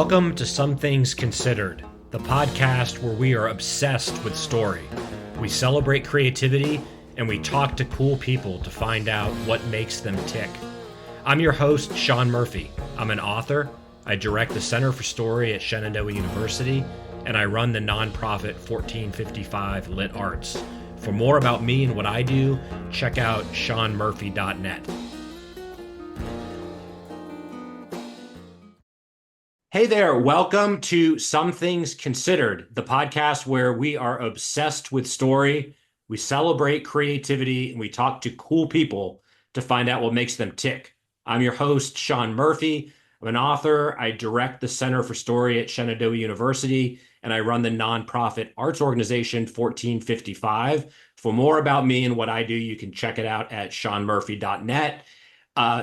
Welcome to Some Things Considered, the podcast where we are obsessed with story. We celebrate creativity and we talk to cool people to find out what makes them tick. I'm your host, Sean Murphy. I'm an author. I direct the Center for Story at Shenandoah University, and I run the nonprofit 1455 Lit Arts. For more about me and what I do, check out seanmurphy.net. Hey there, welcome to Some Things Considered, the podcast where we are obsessed with story, we celebrate creativity, and we talk to cool people to find out what makes them tick. I'm your host, Sean Murphy. I'm an author. I direct the Center for Story at Shenandoah University, and I run the nonprofit arts organization 1455. For more about me and what I do, you can check it out at seanmurphy.net.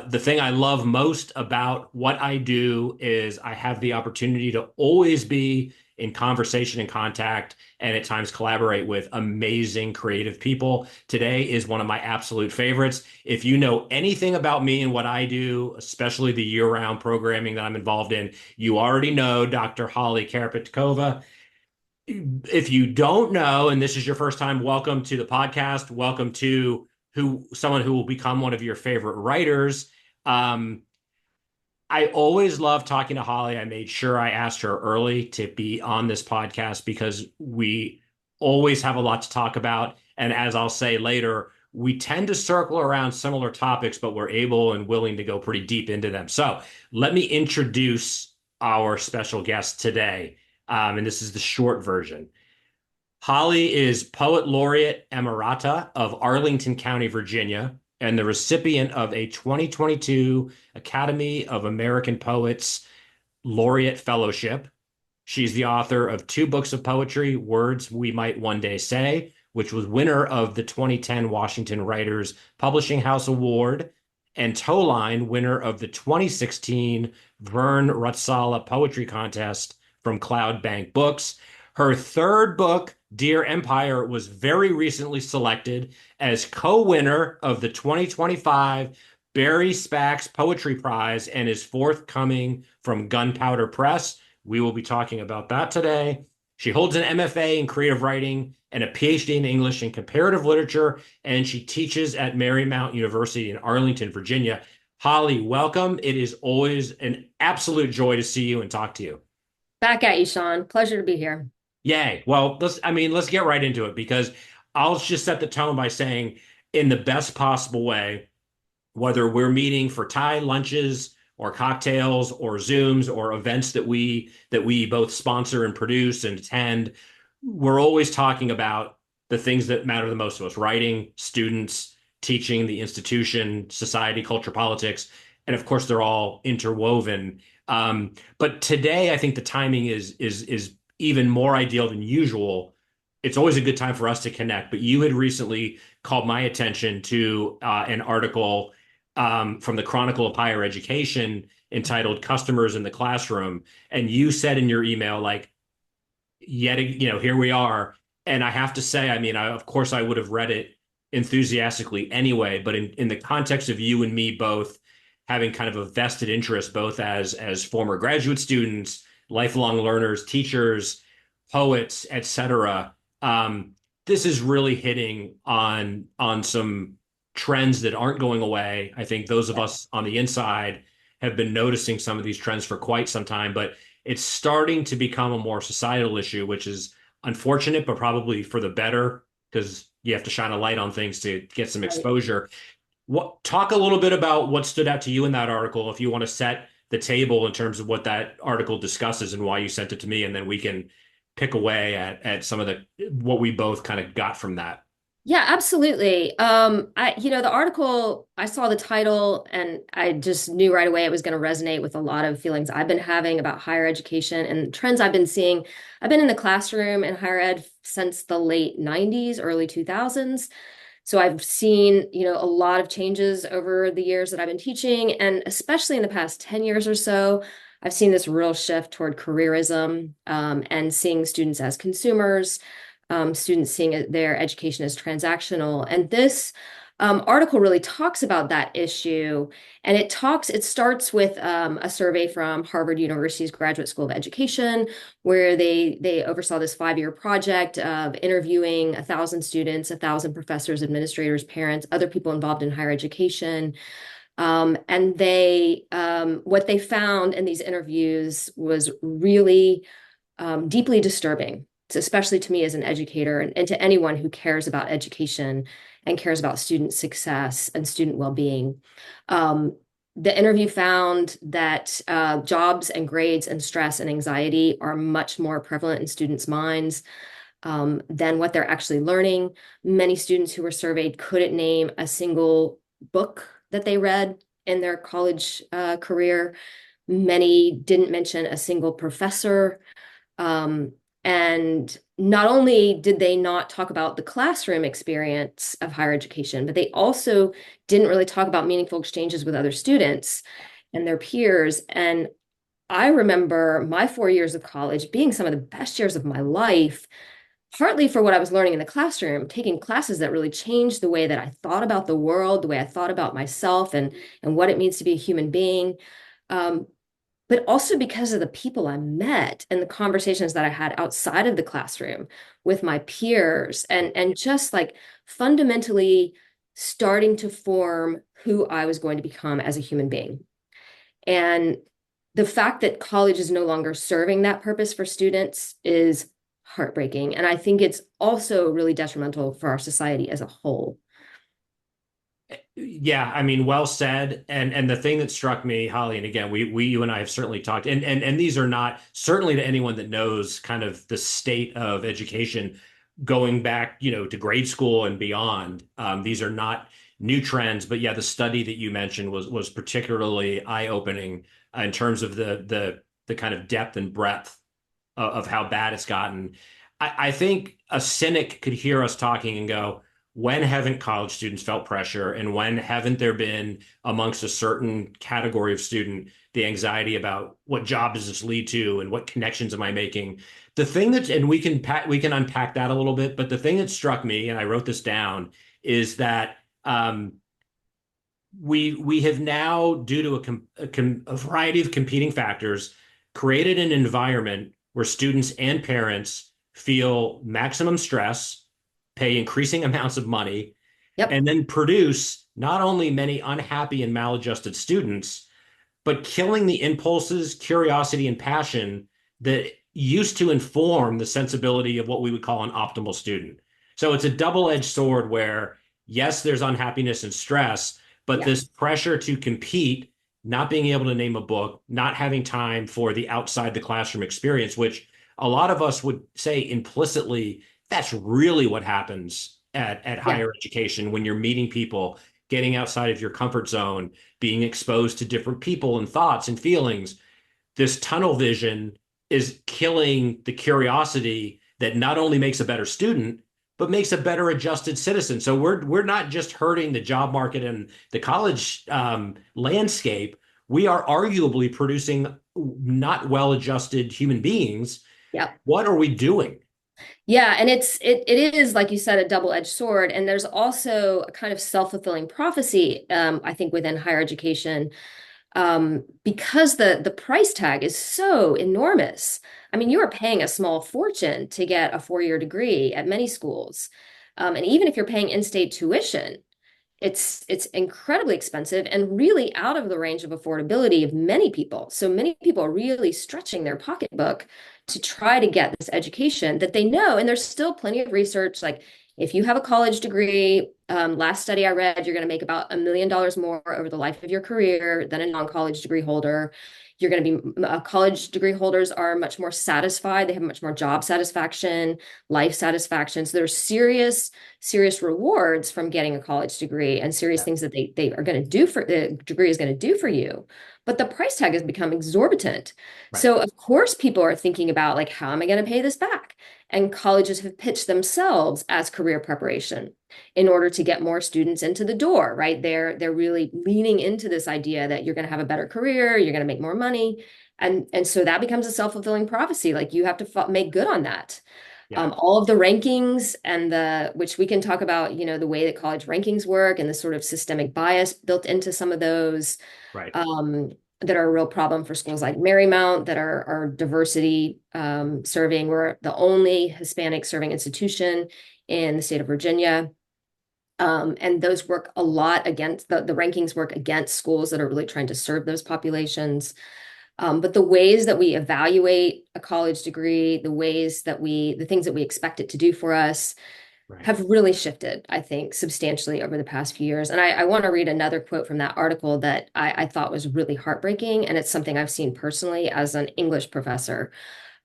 The thing I love most about what I do is I have the opportunity to always be in conversation and contact and at times collaborate with amazing creative people. Today is one of my absolute favorites. If you know anything about me and what I do, especially the year-round programming that I'm involved in, you already know Dr. Holly Karapetkova. If you don't know, and this is your first time, welcome to the podcast. Welcome to someone who will become one of your favorite writers. I always love talking to Holly. I made sure I asked her early to be on this podcast because we always have a lot to talk about. And as I'll say later, we tend to circle around similar topics, but we're able and willing to go pretty deep into them. So let me introduce our special guest today. And this is the short version. Holly is Poet Laureate Emerita of Arlington County, Virginia, and the recipient of a 2022 Academy of American Poets Laureate Fellowship. She's the author of 2 books of poetry, Words We Might One Day Say, which was winner of the 2010 Washington Writers Publishing House Award, and Towline, winner of the 2016 Vern Rutsala Poetry Contest from Cloudbank Books. Her third book, Dear Empire, was very recently selected as co-winner of the 2025 Barry Spacks Poetry Prize and is forthcoming from Gunpowder Press. We will be talking about that today. She holds an MFA in creative writing and a PhD in English and Comparative Literature, and she teaches at Marymount University in Arlington, Virginia. Holly, welcome. It is always an absolute joy to see you and talk to you. Back at you, Sean. Pleasure to be here. Yay. Well, let's get right into it because I'll just set the tone by saying in the best possible way, whether we're meeting for Thai lunches or cocktails or Zooms or events that we both sponsor and produce and attend, we're always talking about the things that matter the most to us: writing, students, teaching, the institution, society, culture, politics, and of course they're all interwoven. But today, I think the timing is even more ideal than usual. It's always a good time for us to connect, but you had recently called my attention to an article from the Chronicle of Higher Education entitled Customers in the Classroom. And you said in your email, like, here we are. And I have to say, of course, I would have read it enthusiastically anyway, but in the context of you and me both having kind of a vested interest, both as former graduate students, lifelong learners, teachers, poets, etc. This is really hitting on some trends that aren't going away. I think those of us on the inside have been noticing some of these trends for quite some time, but it's starting to become a more societal issue, which is unfortunate, but probably for the better because you have to shine a light on things to get some exposure. Talk a little bit about what stood out to you in that article, if you want to set the table in terms of what that article discusses and why you sent it to me, and then we can pick away at some of what we both kind of got from that. Yeah, absolutely. The article, I saw the title and I just knew right away it was going to resonate with a lot of feelings I've been having about higher education and trends I've been seeing. I've been in the classroom in higher ed since the late 90s, early 2000s. So I've seen, a lot of changes over the years that I've been teaching, and especially in the past 10 years or so, I've seen this real shift toward careerism, and seeing students as consumers, students seeing their education as transactional. And this article really talks about that issue. And it starts with a survey from Harvard University's Graduate School of Education, where they oversaw this 5-year project of interviewing 1,000 students, 1,000 professors, administrators, parents, other people involved in higher education. And what they found in these interviews was really deeply disturbing, especially to me as an educator and to anyone who cares about education and cares about student success and student well-being. Um, the interview found that jobs and grades and stress and anxiety are much more prevalent in students' minds than what they're actually learning. Many students who were surveyed couldn't name a single book that they read in their college career. Many didn't mention a single professor. And not only did they not talk about the classroom experience of higher education, but they also didn't really talk about meaningful exchanges with other students and their peers. And I remember my 4 years of college being some of the best years of my life, partly for what I was learning in the classroom, taking classes that really changed the way that I thought about the world, the way I thought about myself and what it means to be a human being. Um, but also because of the people I met and the conversations that I had outside of the classroom with my peers and just like fundamentally starting to form who I was going to become as a human being. And the fact that college is no longer serving that purpose for students is heartbreaking. And I think it's also really detrimental for our society as a whole. Yeah, I mean, well said. And the thing that struck me, Holly, and again, you and I have certainly talked, and these are not certainly to anyone that knows kind of the state of education going back, to grade school and beyond. These are not new trends, but yeah, the study that you mentioned was particularly eye-opening in terms of the kind of depth and breadth of how bad it's gotten. I think a cynic could hear us talking and go, when haven't college students felt pressure, and when haven't there been amongst a certain category of student the anxiety about what job does this lead to and what connections am I making? The thing that, and we can unpack that a little bit, but the thing that struck me, and I wrote this down, is that we have now, due to a variety of competing factors, created an environment where students and parents feel maximum stress, pay increasing amounts of money, Yep. and then produce not only many unhappy and maladjusted students, but killing the impulses, curiosity, and passion that used to inform the sensibility of what we would call an optimal student. So it's a double-edged sword where, yes, there's unhappiness and stress, but Yeah. this pressure to compete, not being able to name a book, not having time for the outside the classroom experience, which a lot of us would say implicitly that's really what happens at Yeah. higher education when you're meeting people, getting outside of your comfort zone, being exposed to different people and thoughts and feelings. This tunnel vision is killing the curiosity that not only makes a better student, but makes a better adjusted citizen. So we're not just hurting the job market and the college landscape. We are arguably producing not well-adjusted human beings. Yeah. What are we doing? Yeah, and it is, like you said, a double-edged sword. And there's also a kind of self-fulfilling prophecy, I think, within higher education, because the price tag is so enormous. I mean, you are paying a small fortune to get a 4-year degree at many schools. And even if you're paying in-state tuition, it's incredibly expensive and really out of the range of affordability of many people. So many people are really stretching their pocketbook to try to get this education that they know. And there's still plenty of research. Like if you have a college degree, last study I read, you're going to make about $1 million more over the life of your career than a non-college degree holder. You're going to be college degree holders are much more satisfied. They have much more job satisfaction, life satisfaction. So there's serious rewards from getting a college degree and serious things that they are going to do for the degree is going to do for you. But the price tag has become exorbitant. Right. So of course people are thinking about like, how am I going to pay this back? And colleges have pitched themselves as career preparation in order to get more students into the door, right? They're really leaning into this idea that you're going to have a better career, you're going to make more money. And so that becomes a self-fulfilling prophecy. Like you have to make good on that. Yeah. All of the rankings and which we can talk about, the way that college rankings work and the sort of systemic bias built into some of those, Right. um, that are a real problem for schools like Marymount that are diversity serving. We're the only Hispanic serving institution in the state of Virginia. And those work a lot against the rankings work against schools that are really trying to serve those populations. But the ways that we evaluate a college degree, the things that we expect it to do for us Right. have really shifted, I think, substantially over the past few years. And I want to read another quote from that article that I thought was really heartbreaking. And it's something I've seen personally as an English professor.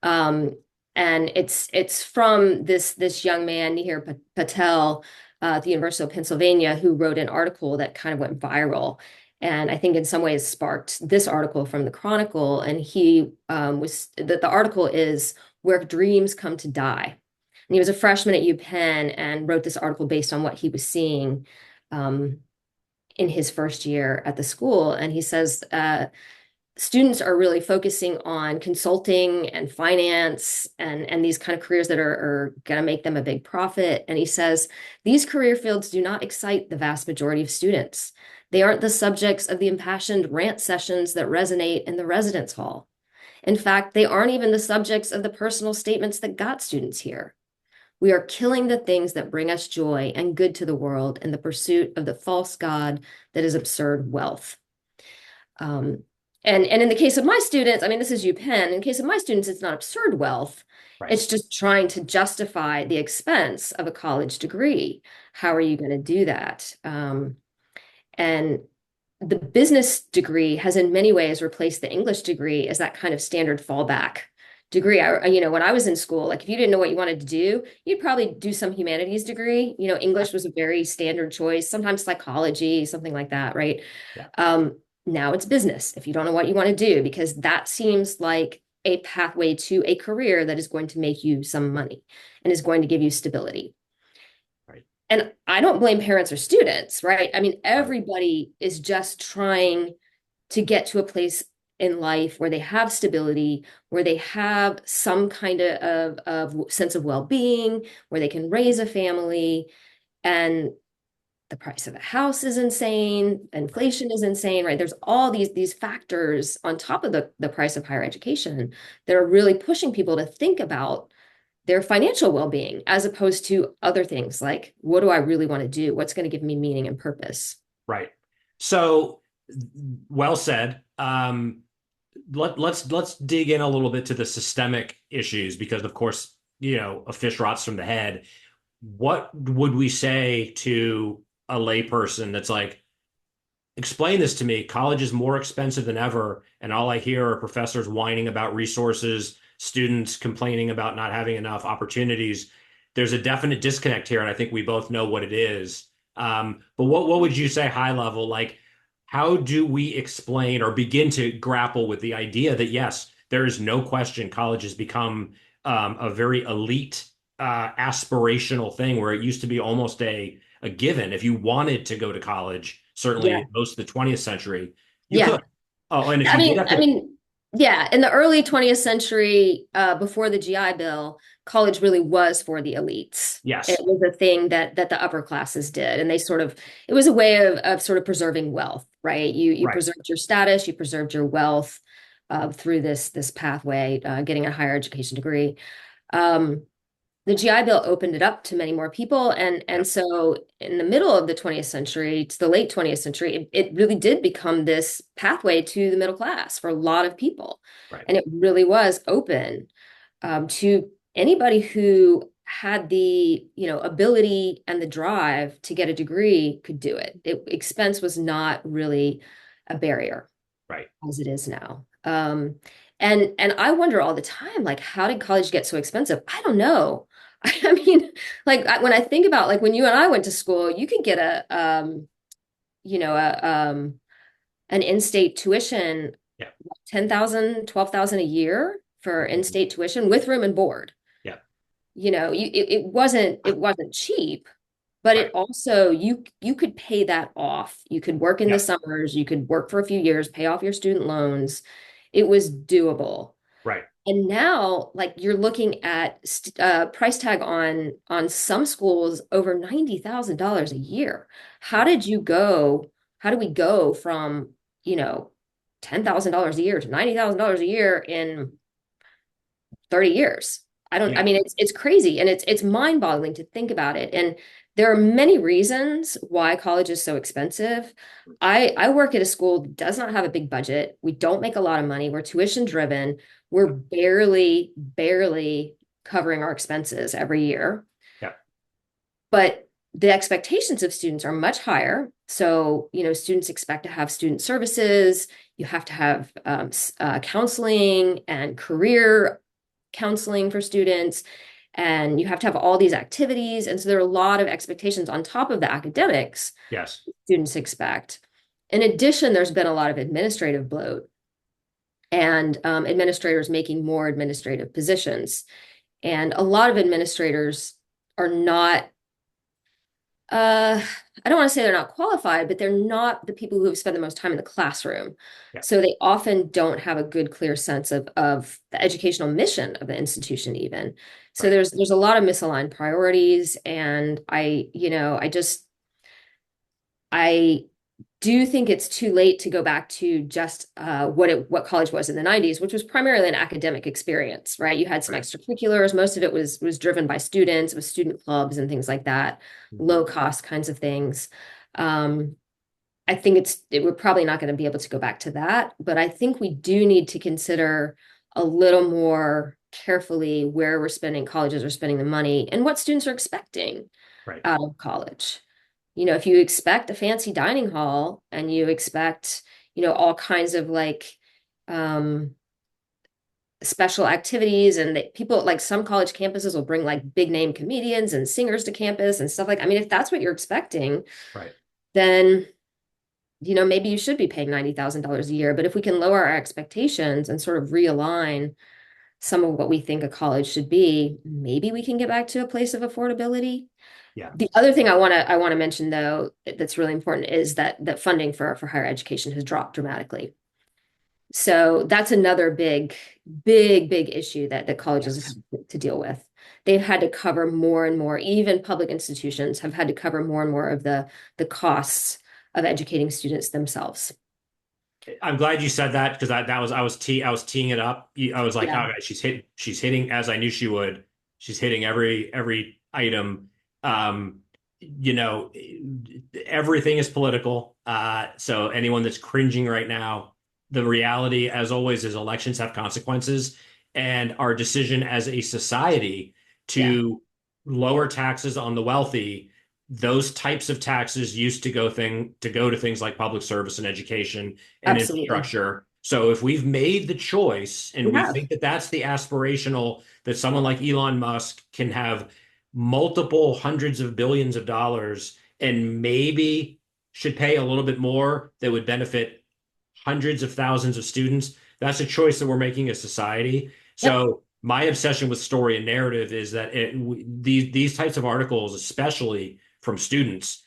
Um, and it's from this young man, Nihir Patel, at the University of Pennsylvania, who wrote an article that kind of went viral. And I think in some ways sparked this article from the Chronicle. And he the article is Where Dreams Come to Die. And he was a freshman at UPenn and wrote this article based on what he was seeing um, in his first year at the school. And he says students are really focusing on consulting and finance and these kind of careers that are going to make them a big profit. And he says these career fields do not excite the vast majority of students. They aren't the subjects of the impassioned rant sessions that resonate in the residence hall. In fact, they aren't even the subjects of the personal statements that got students here. We are killing the things that bring us joy and good to the world in the pursuit of the false god that is absurd wealth. Um, and in the case of my students, I mean, this is UPenn. In the case of my students, it's not absurd wealth. Right. It's just trying to justify the expense of a college degree. How are you going to do that? And the business degree has in many ways replaced the English degree as that kind of standard fallback degree. When I was in school, like if you didn't know what you wanted to do, you'd probably do some humanities degree. English was a very standard choice, sometimes psychology, something like that, right? Yeah. Now it's business if you don't know what you want to do, because that seems like a pathway to a career that is going to make you some money and is going to give you stability. Right. And I don't blame parents or students, right? I mean, Right. everybody is just trying to get to a place in life where they have stability, where they have some kind of sense of well-being, where they can raise a family. And the price of a house is insane, Right. inflation is insane, right? There's all these factors on top of the price of higher education that are really pushing people to think about their financial well-being as opposed to other things like, what do I really want to do? What's going to give me meaning and purpose? Right. So well said. Let's dig in a little bit to the systemic issues because, of course, a fish rots from the head. What would we say to a layperson that's like, explain this to me? College is more expensive than ever, and all I hear are professors whining about resources, students complaining about not having enough opportunities. There's a definite disconnect here, and I think we both know what it is. But what would you say high level? Like, how do we explain or begin to grapple with the idea that yes, there is no question college has become a very elite, aspirational thing where it used to be almost a given. If you wanted to go to college, Yeah. certainly most of the 20th century, you Yeah. could. Oh, and if I you did mean, have I to, mean, yeah, in the early 20th century, before the GI Bill, college really was for the elites. It yes, was a thing that the upper classes did, and it was a way of sort of preserving wealth, right? You right, preserved your status, you preserved your wealth through this pathway, getting a higher education degree. Um, the GI Bill opened it up to many more people. And, yeah, and so in the middle of the 20th century to the late 20th century, it really did become this pathway to the middle class for a lot of people. right, And it really was open to anybody who had the ability and the drive to get a degree could do it. Expense was not really a barrier right, as it is now. And I wonder all the time, like, how did college get so expensive? I don't know. I mean, like when I think about like when you and I went to school, you could get you know, a an in-state tuition, yeah, 10,000, 12,000 a year for mhm, in-state tuition with room and board. yeah, It wasn't cheap, but right, it also you could pay that off. You could work in the yeah, summers, you could work for a few years, pay off your student loans. It was doable. right. And now, like you're looking at price tag on some schools over $90,000 a year. How did you go? How do we go from, you know, $10,000 a year to $90,000 a year in 30 years? I Yeah. mean, it's crazy and it's mind-boggling to think about it. And there are many reasons why college is so expensive. I work at a school that does not have a big budget. We don't make a lot of money. We're tuition driven. We're barely covering our expenses every year. Yeah. But the expectations of students are much higher. So, you know, students expect to have student services. You have to have counseling and career counseling for students, and you have to have all these activities. And so there are a lot of expectations on top of the academics Yes. students expect. In addition, there's been a lot of administrative bloat and administrators making more administrative positions. And a lot of administrators are not uh, I don't want to say they're not qualified, but they're not the people who have spent the most time in the classroom. Yeah. So they often don't have a good, clear sense of the educational mission of the institution, even. So Right. there's a lot of misaligned priorities, and I do think it's too late to go back to just what college was in the 90s, which was primarily an academic experience, right? You had some Right. extracurriculars. Most of it was driven by students, with student clubs and things like that, Mhm. low cost kinds of things. Um, I think we're probably not going to be able to go back to that, but I think we do need to consider a little more carefully where we're spending, colleges are spending the money and what students are expecting Right. out of college. You know, if you expect a fancy dining hall and you expect, you know, all kinds of like um special activities and people like some college campuses will bring like big name comedians and singers to campus and stuff like, I mean, if that's what you're expecting, Right. then you know, maybe you should be paying $90,000 a year. But if we can lower our expectations and sort of realign some of what we think a college should be, maybe we can get back to a place of affordability. Yeah. The other thing I want to mention though that's really important is that funding for higher education has dropped dramatically. So that's another big issue that colleges have Yes. had to deal with. They've had to cover more and more, even public institutions have had to cover more and more of the costs of educating students themselves. I'm glad you said that because I was teeing it up. I was like, Yeah, oh, she's hitting as I knew she would. She's hitting every item. You know, everything is political. So anyone that's cringing right now, the reality, as always, is elections have consequences, and our decision as a society yeah, to lower taxes on the wealthy, those types of taxes used to go to things like public service and education and absolutely. infrastructure. So if we've made the choice and We we have. think that that's the aspirational, that someone like Elon Musk can have multiple hundreds of billions of dollars and maybe should pay a little bit more that would benefit hundreds of thousands of students, that's a choice that we're making as society. Yep. So my obsession with story and narrative is that these types of articles, especially from students,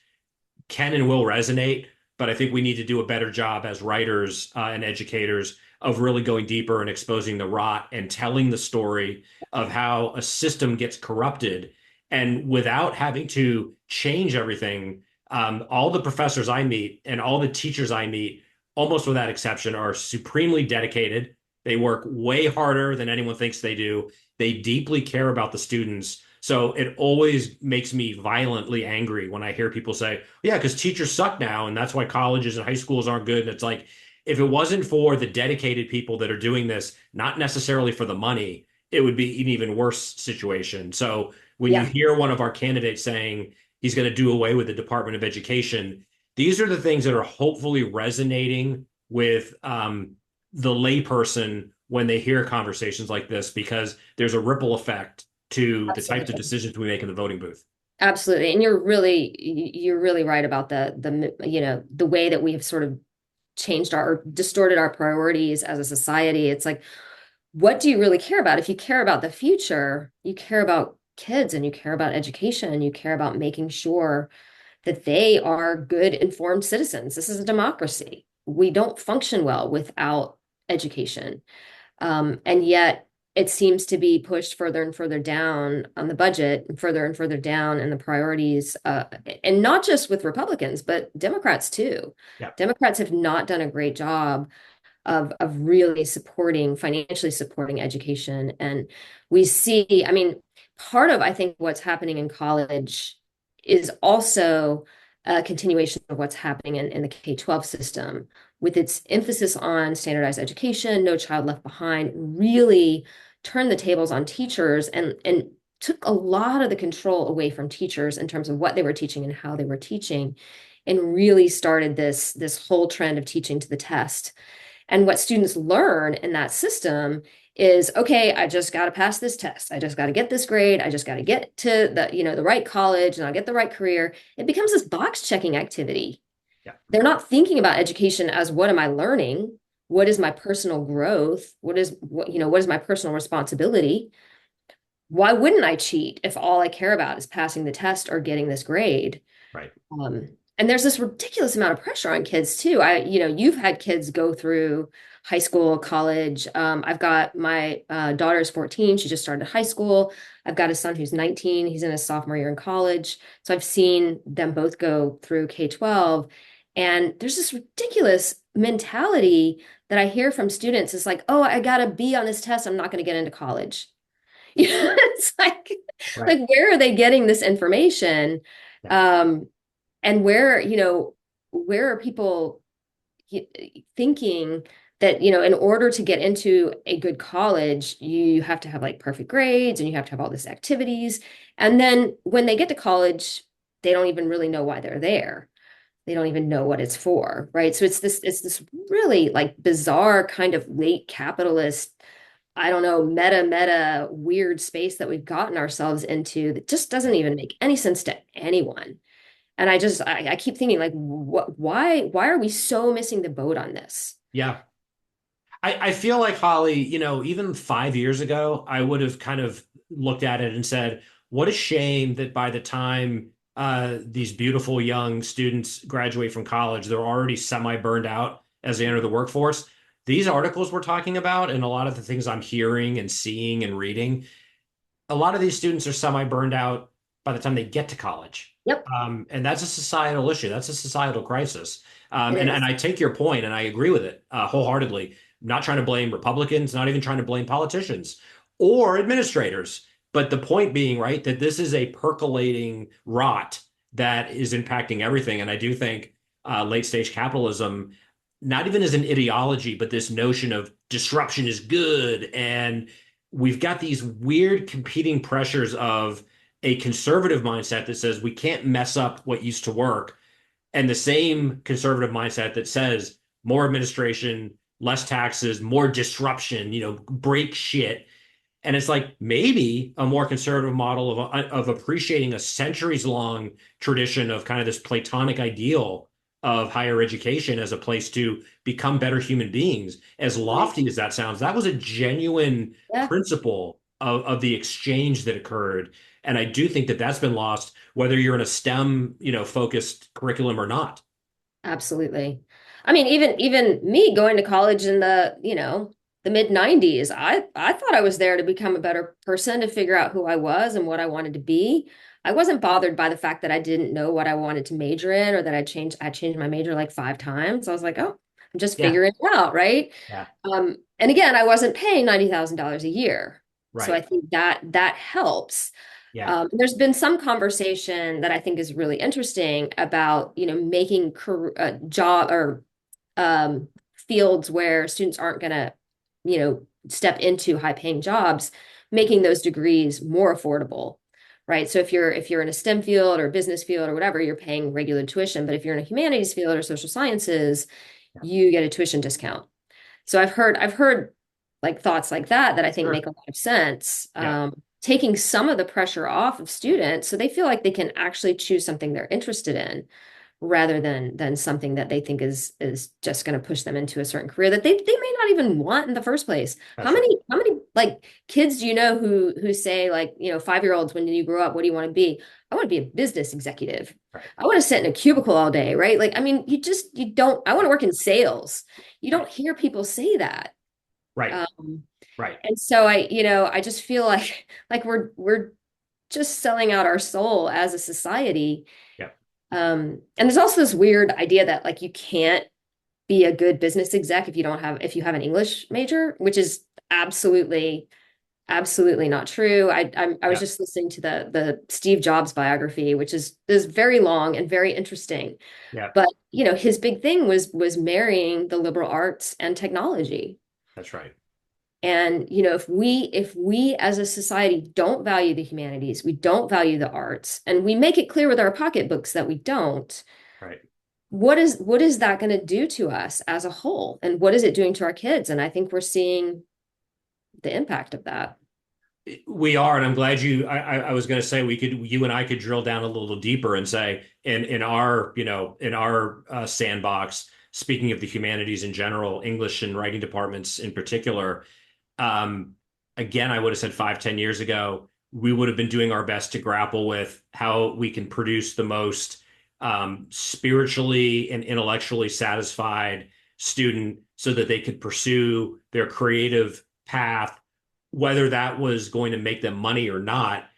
can and will resonate, but I think we need to do a better job as writers and educators of really going deeper and exposing the rot and telling the story of how a system gets corrupted. And without having to change everything, all the professors I meet and all the teachers I meet, almost without exception, are supremely dedicated. They work way harder than anyone thinks they do. They deeply care about the students. So it always makes me violently angry when I hear people say, yeah, because teachers suck now, and that's why colleges and high schools aren't good. And it's like, if it wasn't for the dedicated people that are doing this, not necessarily for the money, it would be an even worse situation. So when you Yeah, hear one of our candidates saying he's going to do away with the Department of Education, these are the things that are hopefully resonating with the layperson when they hear conversations like this, because there's a ripple effect to the types of absolutely. decisions we make in the voting booth. Absolutely. And you're really right about the you know, the way that we have sort of changed or distorted our priorities as a society. It's like, what do you really care about? If you care about the future, you care about kids and you care about education and you care about making sure that they are good, informed citizens. This is a democracy. We don't function well without education. And yet it seems to be pushed further and further down on the budget, and further down in the priorities, and not just with Republicans, but Democrats too. Yeah. Democrats have not done a great job of really supporting, financially supporting education. And we see, I mean, part of, I think, what's happening in college is also a continuation of what's happening in the K-12 system, with its emphasis on standardized education, no child left behind, really turned the tables on teachers and took a lot of the control away from teachers in terms of what they were teaching and how they were teaching, and really started this whole trend of teaching to the test. And what students learn in that system is, okay, I just got to pass this test. I just got to get this grade. I just got to get to the right college, and I'll get the right career. It becomes this box checking activity. Yeah. They're not thinking about education as, what am I learning? What is my personal growth? What is my personal responsibility? Why wouldn't I cheat if all I care about is passing the test or getting this grade? Right. And there's this ridiculous amount of pressure on kids too. You've had kids go through high school, college. I've got my daughter's 14. She just started high school. I've got a son who's 19. He's in his sophomore year in college. So I've seen them both go through K-12. And there's this ridiculous mentality that I hear from students. It's like, oh, I got a B on this test, I'm not going to get into college. It's like, Right. where are they getting this information? Yeah. And where are people thinking that, in order to get into a good college, you have to have like perfect grades and you have to have all these activities. And then when they get to college, they don't even really know why they're there. They don't even know what it's for, right? So it's this really like bizarre kind of late capitalist, I don't know, meta weird space that we've gotten ourselves into that just doesn't even make any sense to anyone. And I keep thinking, like, why are we so missing the boat on this? Yeah. I feel like, Holly, even 5 years ago, I would have kind of looked at it and said, what a shame that by the time these beautiful young students graduate from college, they're already semi burned out as they enter the workforce. These articles we're talking about, and a lot of the things I'm hearing and seeing and reading, a lot of these students are semi burned out by the time they get to college. Yep, And that's a societal issue. That's a societal crisis. it And is. I take your point and I agree with it wholeheartedly. Not trying to blame Republicans, not even trying to blame politicians or administrators. But the point being, right, that this is a percolating rot that is impacting everything. And I do think late stage capitalism, not even as an ideology, but this notion of disruption is good. And we've got these weird competing pressures of a conservative mindset that says we can't mess up what used to work, and the same conservative mindset that says more administration, less taxes, more disruption, break shit. And it's like maybe a more conservative model of appreciating a centuries long tradition of kind of this Platonic ideal of higher education as a place to become better human beings. As lofty as that sounds, that was a genuine Yeah, principle of the exchange that occurred. And I do think that that's been lost, whether you're in a STEM, focused curriculum or not. absolutely. I mean, even me going to college in the mid 90s, I thought I was there to become a better person, to figure out who I was and what I wanted to be. I wasn't bothered by the fact that I didn't know what I wanted to major in, or that I changed my major like 5 times. I was like, oh, I'm just Yeah. figuring it out, right? Yeah. And again, I wasn't paying $90,000 a year. So I Right. think that helps. Yeah. There's been some conversation that I think is really interesting about, making job or fields where students aren't going to, step into high paying jobs, making those degrees more affordable, right? So if you're in a STEM field or business field or whatever, you're paying regular tuition. But if you're in a humanities field or social sciences, you get a tuition discount. So I've heard like thoughts like that I think Sure. make a lot of sense. Yeah. Taking some of the pressure off of students so they feel like they can actually choose something they're interested in, rather than something that they think is just going to push them into a certain career that they may not even want in the first place. How That's right. many how many like kids do you know who say, like, 5-year-olds, when you grow up, what do you want to be? I want to be a business executive. Right. I want to sit in a cubicle all day, right? Like, I mean, you don't, I want to work in sales. You Right. don't hear people say that. Right. Um, Right. and so I just feel like we're just selling out our soul as a society. Yeah. And there's also this weird idea that like you can't be a good business exec if you have an English major, which is absolutely not true. I was Yeah. just listening to the Steve Jobs biography, which is very long and very interesting. Yeah. But his big thing was marrying the liberal arts and technology. That's right. And if we as a society don't value the humanities, we don't value the arts, and we make it clear with our pocketbooks that we don't, Right. what is that going to do to us as a whole? And what is it doing to our kids? And I think we're seeing the impact of that. We are, and I'm glad I was going to say you and I could drill down a little deeper and say in our, in our sandbox, speaking of the humanities in general, English and writing departments in particular, um, again, I would have said 5, 10 years ago, we would have been doing our best to grapple with how we can produce the most spiritually and intellectually satisfied student so that they could pursue their creative path, whether that was going to make them money or not.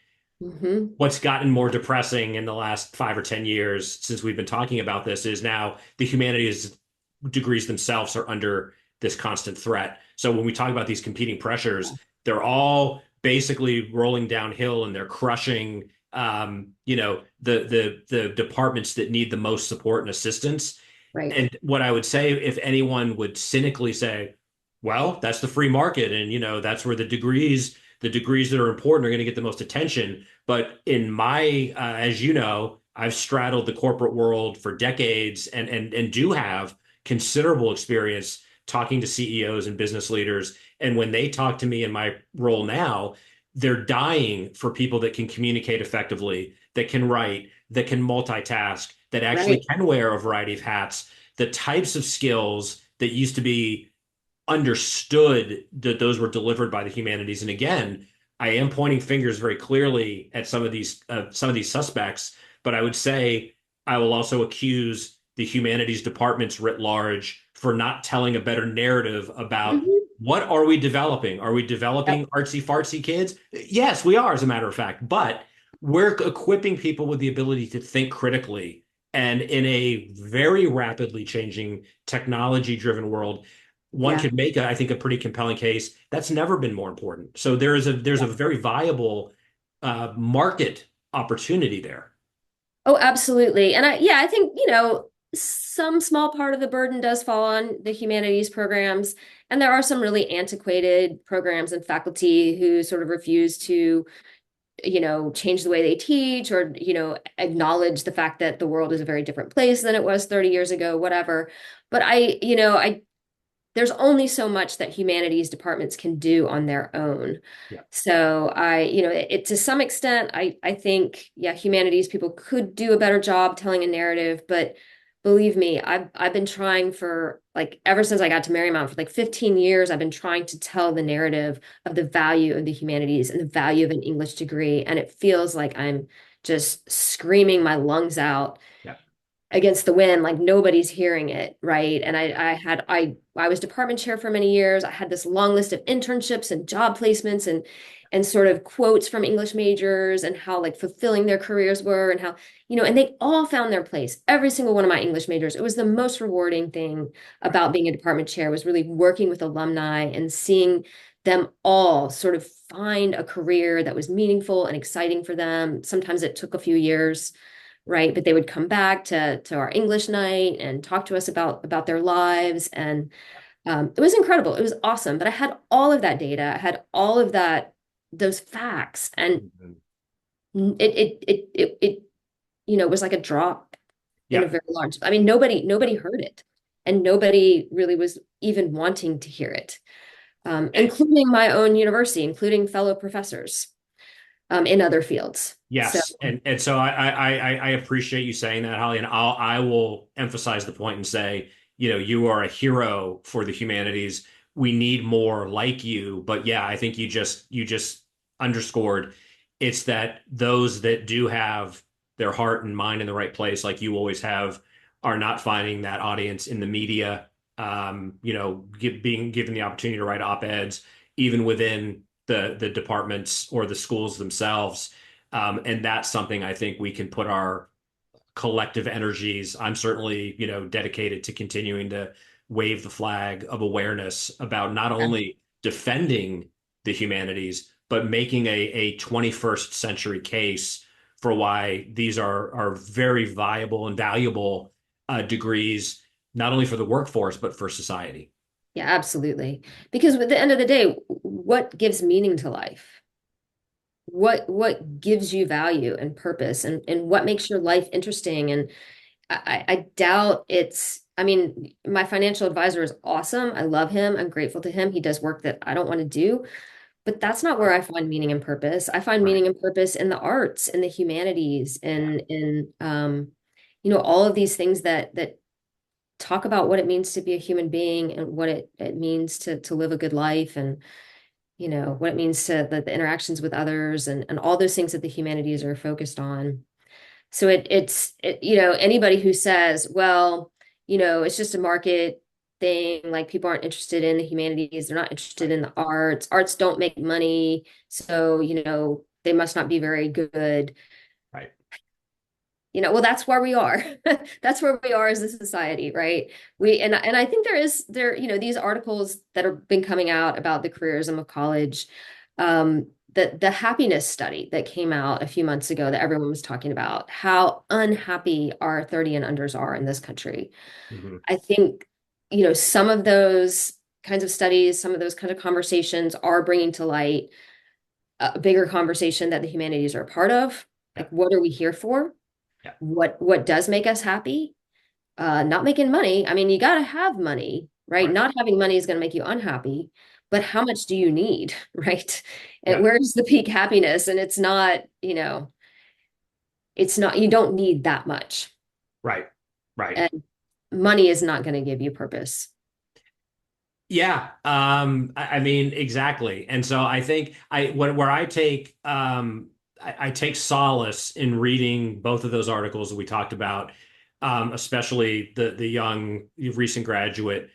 Hmm. What's gotten more depressing in the last 5 or 10 years since we've been talking about this is now the humanities degrees themselves are under this constant threat. So when we talk about these competing pressures, they're all basically rolling downhill and they're crushing, the departments that need the most support and assistance. Right. And what I would say, if anyone would cynically say, well, that's the free market, and that's where the degrees that are important are going to get the most attention. But in my, as you know, I've straddled the corporate world for decades and do have considerable experience talking to CEOs and business leaders. And when they talk to me in my role now, they're dying for people that can communicate effectively, that can write, that can multitask, that actually Right. can wear a variety of hats. The types of skills that used to be understood that those were delivered by the humanities. And again, I am pointing fingers very clearly at some of these suspects, but I would say I will also accuse the humanities departments writ large for not telling a better narrative about Hmm. what are we developing? Are we developing Yep. artsy fartsy kids? Yes, we are, as a matter of fact, but we're equipping people with the ability to think critically. And in a very rapidly changing technology driven world, one Yeah. could make, I think, a pretty compelling case that's never been more important. So there's a very viable market opportunity there. Oh, absolutely. And I think, some small part of the burden does fall on the humanities programs. And there are some really antiquated programs and faculty who sort of refuse to, change the way they teach or, acknowledge the fact that the world is a very different place than it was 30 years ago, whatever. But there's only so much that humanities departments can do on their own. Yeah. So it to some extent, I think, yeah, humanities people could do a better job telling a narrative, but believe me, I've been trying for like ever since I got to Marymount for like 15 years, I've been trying to tell the narrative of the value of the humanities and the value of an English degree. And it feels like I'm just screaming my lungs out Yeah. against the wind, like nobody's hearing it, right? And I was department chair for many years. I had this long list of internships and job placements and sort of quotes from English majors and how like fulfilling their careers were and how, and they all found their place. Every single one of my English majors. It was the most rewarding thing Right. about being a department chair was really working with alumni and seeing them all sort of find a career that was meaningful and exciting for them. Sometimes it took a few years, right? But they would come back to our English night and talk to us about their lives, and it was incredible. It was awesome. But I had all of that data. I had all of those facts, and Mhm. it was like a drop in a Yeah. very large. I mean, nobody heard it, and nobody really was even wanting to hear it, Eh, including my own university, including fellow professors in other fields. So. Yes, and so I appreciate you saying that, Holly, and I will emphasize the point and say, you are a hero for the humanities. We need more like you. But yeah, I think you just underscored it's that those that do have their heart and mind in the right place, like you always have, are not finding that audience in the media. being given the opportunity to write op-eds, even within the departments or the schools themselves. And that's something I think we can put our collective energies. I'm certainly, dedicated to continuing to wave the flag of awareness about not Yeah. only defending the humanities, but making a 21st century case for why these are very viable and valuable degrees, not only for the workforce, but for society. Yeah, absolutely. Because at the end of the day, what gives meaning to life? What gives you value and purpose, and what makes your life interesting? And I doubt it's, I mean, my financial advisor is awesome. I love him. I'm grateful to him. He does work that I don't want to do, but that's not where I find meaning and purpose. I find Right. meaning and purpose in the arts, in the humanities, Yeah. in all of these things that talk about what it means to be a human being and what it means to live a good life, and what it means to the interactions with others, and all those things that the humanities are focused on. So anybody who says, well, it's just a market thing, like people aren't interested in the humanities, they're not interested Right. in the arts don't make money, so they must not be very good. Right. Well, that's where we are. That's where we are as a society, right? And I think these articles that have been coming out about the careerism of college, the happiness study that came out a few months ago that everyone was talking about, how unhappy our 30 and unders are in this country. Mhm. I think, some of those kinds of studies, some of those kind of conversations are bringing to light a bigger conversation that the humanities are a part of. Yeah. Like, what are we here for? Yeah. What does make us happy? Not making money. I mean, you got to have money, right? Right. Not having money is going to make you unhappy, but how much do you need, right? And Yeah. where's the peak happiness? And it's not, you don't need that much. Right. Right. And money is not going to give you purpose. Yeah, I mean exactly, and so I think where I take solace in reading both of those articles that we talked about, especially the young recent graduate,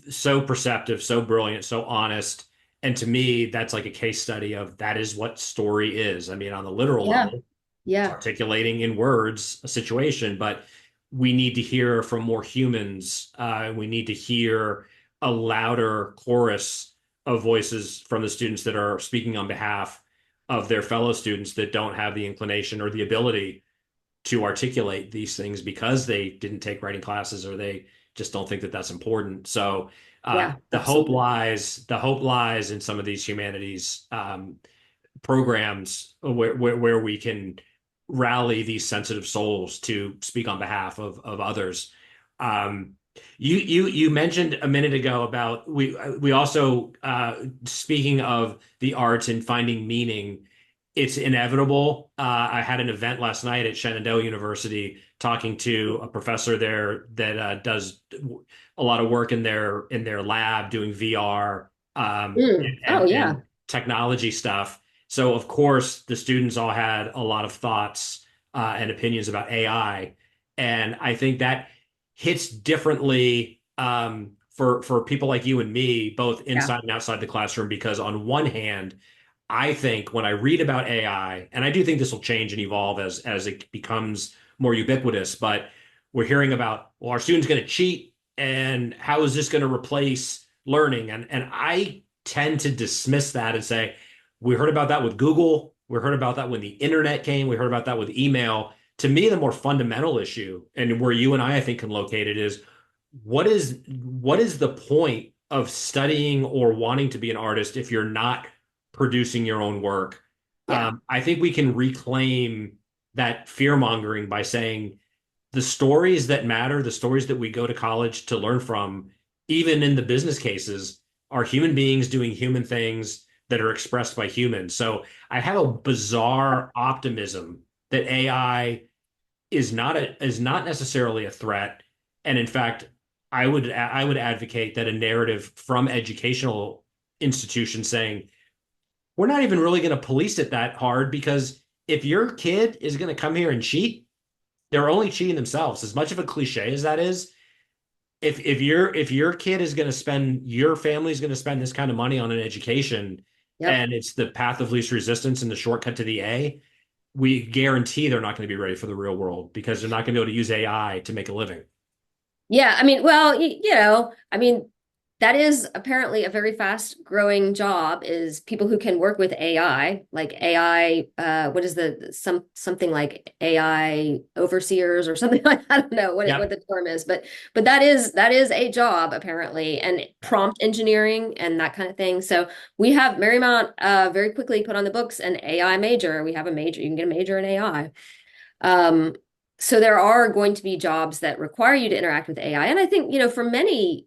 so perceptive, so brilliant, so honest, and to me that's like a case study of that is what story is. I mean, on the literal Yeah. level, it's Yeah. articulating in words a situation, but we need to hear from more humans. We need to hear a louder chorus of voices from the students that are speaking on behalf of their fellow students that don't have the inclination or the ability to articulate these things because they didn't take writing classes or they just don't think that that's important. So Yeah, absolutely. the hope lies in some of these humanities programs where we can rally these sensitive souls to speak on behalf of others. Um, you mentioned a minute ago about we also speaking of the arts and finding meaning, it's inevitable. I had an event last night at Shenandoah University talking to a professor there that does a lot of work in their lab doing VR Oh, and yeah. technology stuff. So of course the students all had a lot of thoughts and opinions about AI, and I think that hits differently for people like you and me, both Yeah. inside and outside the classroom. Because on one hand, I think when I read about AI, and I do think this will change and evolve as it becomes more ubiquitous, but we're hearing about, well, our students going to cheat, and how is this going to replace learning? And I tend to dismiss that and say, we heard about that with Google. We heard about that when the internet came. We heard about that with email. To me, the more fundamental issue, and where you and I think, can locate it, is what is the point of studying or wanting to be an artist if you're not producing your own work? Yeah. I think we can reclaim that fear mongering by saying the stories that matter, the stories that we go to college to learn from, even in the business cases, are human beings doing human things that are expressed by humans. So I have a bizarre optimism that AI is not necessarily a threat, and in fact, I would advocate that a narrative from educational institutions saying we're not even really going to police it that hard, because if your kid is going to come here and cheat, they're only cheating themselves. As much of a cliche as that is, if your kid is going to spend, your family is going to spend this kind of money on an education, Yep. and it's the path of least resistance and the shortcut to the A, we guarantee they're not going to be ready for the real world because they're not going to be able to use AI to make a living. Yeah, I mean, well, I mean, that is apparently a very fast growing job is people who can work with AI, like AI, what is something like AI overseers or something like I don't know what Yep. the term is, but that is a job apparently, and prompt engineering and that kind of thing. So we have Marymount very quickly put on the books an AI major. We have a major, you can get a major in AI. Um, so there are going to be jobs that require you to interact with AI. And I think, for many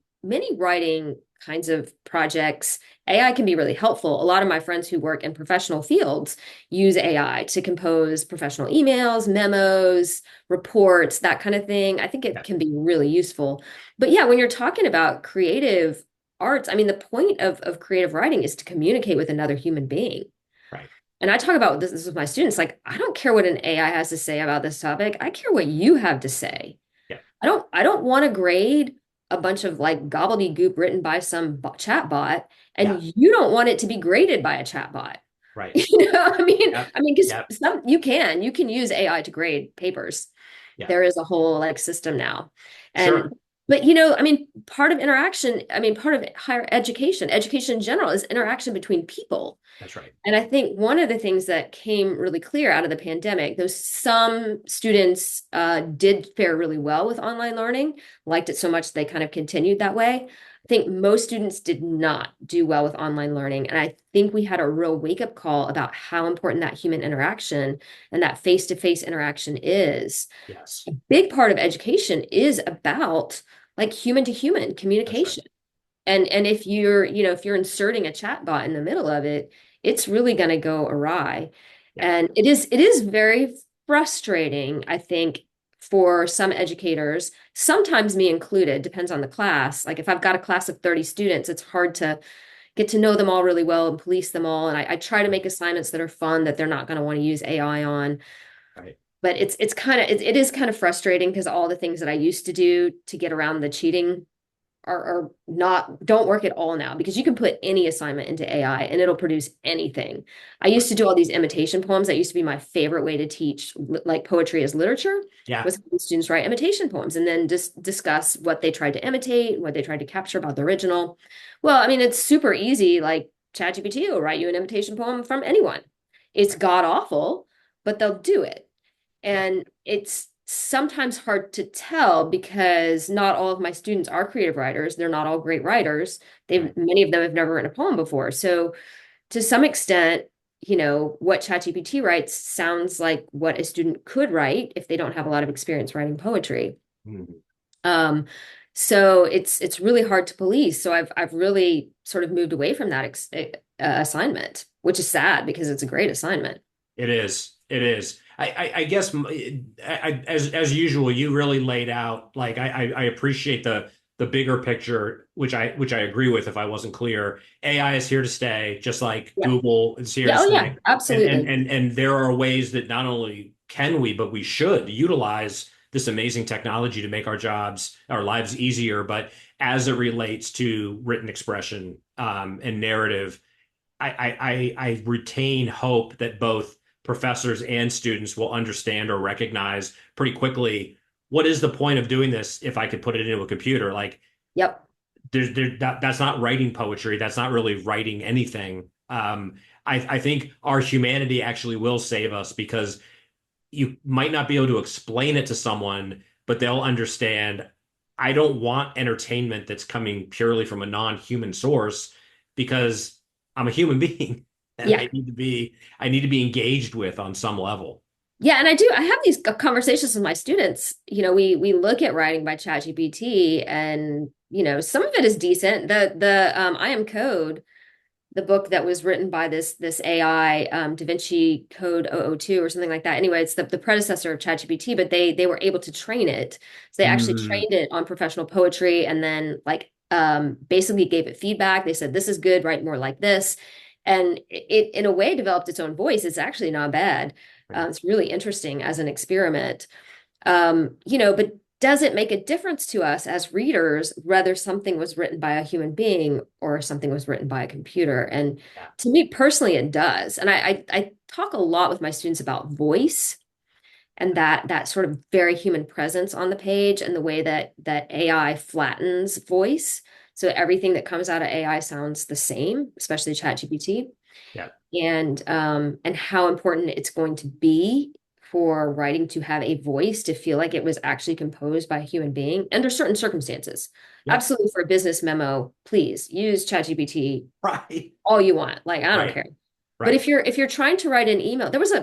writing kinds of projects, AI can be really helpful. A lot of my friends who work in professional fields use AI to compose professional emails, memos, reports, that kind of thing. I think it Yeah. can be really useful. But yeah, when you're talking about creative arts, I mean, the point of creative writing is to communicate with another human being. Right. And I talk about this with my students, like, I don't care what an AI has to say about this topic. I care what you have to say. Yeah. I don't want to grade a bunch of like gobbledygook written by some chat bot, Yeah. and you don't want it to be graded by a chat bot. Right. You know, Yep. because Yep. you can use AI to grade papers. Yeah. There is a whole like system now. And Sure. but part of interaction, part of higher education in general is interaction between people. That's right. And I think one of the things that came really clear out of the pandemic, though some students did fare really well with online learning, liked it so much they kind of continued that way. I think most students did not do well with online learning. And I think we had a real wake-up call about how important that human interaction and that face-to-face interaction is. Yes. A big part of education is about like human to human That's right. communication. And if you're inserting a chat bot in the middle of it, it's really going to go awry. Yeah. And it is very frustrating, I think, for some educators, sometimes me included, depends on the class. Like if I've got a class of 30 students, it's hard to get to know them all really well and police them all. And I try to Right. make assignments that are fun that they're not going to want to use AI on. Right. But it is kind of frustrating because all the things that I used to do to get around the cheating are not don't work at all now, because you can put any assignment into AI and it'll produce anything. I Right. used to do all these imitation poems. That used to be my favorite way to teach like poetry as literature, Yeah. was having students write imitation poems and then just discuss what they tried to imitate, what they tried to capture about the original. Well, I mean, it's super easy. Like ChatGPT will write you an imitation poem from anyone. It's Right. god awful, but they'll do it. Yeah. And it's sometimes hard to tell because not all of my students are creative writers. They're not all great writers. Right. Many of them have never written a poem before. So to some extent, what ChatGPT writes sounds like what a student could write if they don't have a lot of experience writing poetry. Mhm. Um, so it's really hard to police. So I've really sort of moved away from that assignment, which is sad because it's a great assignment. It is. It is. I guess as usual, you really laid out like I appreciate the bigger picture, which I agree with. If I wasn't clear, AI is here to stay, just like Yeah. Google is here to Yeah. Oh yeah, stay, and absolutely. and and there are ways that not only can we, but we should utilize this amazing technology to make our lives easier. But as it relates to written expression and narrative, I retain hope that both professors and students will understand or recognize pretty quickly what is the point of doing this if I could put it into a computer. Like Yep. that's not writing poetry. That's not really writing anything. I think our humanity actually will save us because you might not be able to explain it to someone, but they'll understand. I don't want entertainment that's coming purely from a non-human source because I'm a human being and Yeah. I need to be engaged with on some level. Yeah, and I have these conversations with my students. We look at writing by ChatGPT, and some of it is decent. The I Am Code, the book that was written by this AI, Da Vinci Code 002 or something like that. Anyway, it's the predecessor of ChatGPT, but they were able to train it. So they actually Mm, trained it on professional poetry and then like basically gave it feedback. They said, this is good, write more like this. And it in a way developed its own voice. It's actually not bad. right. It's really interesting as an experiment. But does it make a difference to us as readers whether something was written by a human being or something was written by a computer? And Yeah. to me personally, it does. And I talk a lot with my students about voice and that sort of very human presence on the page and the way that AI flattens voice. So everything that comes out of AI sounds the same, especially ChatGPT, Yeah. and how important it's going to be for writing to have a voice to feel like it was actually composed by a human being under certain circumstances. Yep. Absolutely, for a business memo, please use ChatGPT Right. all you want. Like, I don't Right. care. But Right. if you're trying to write an email, there was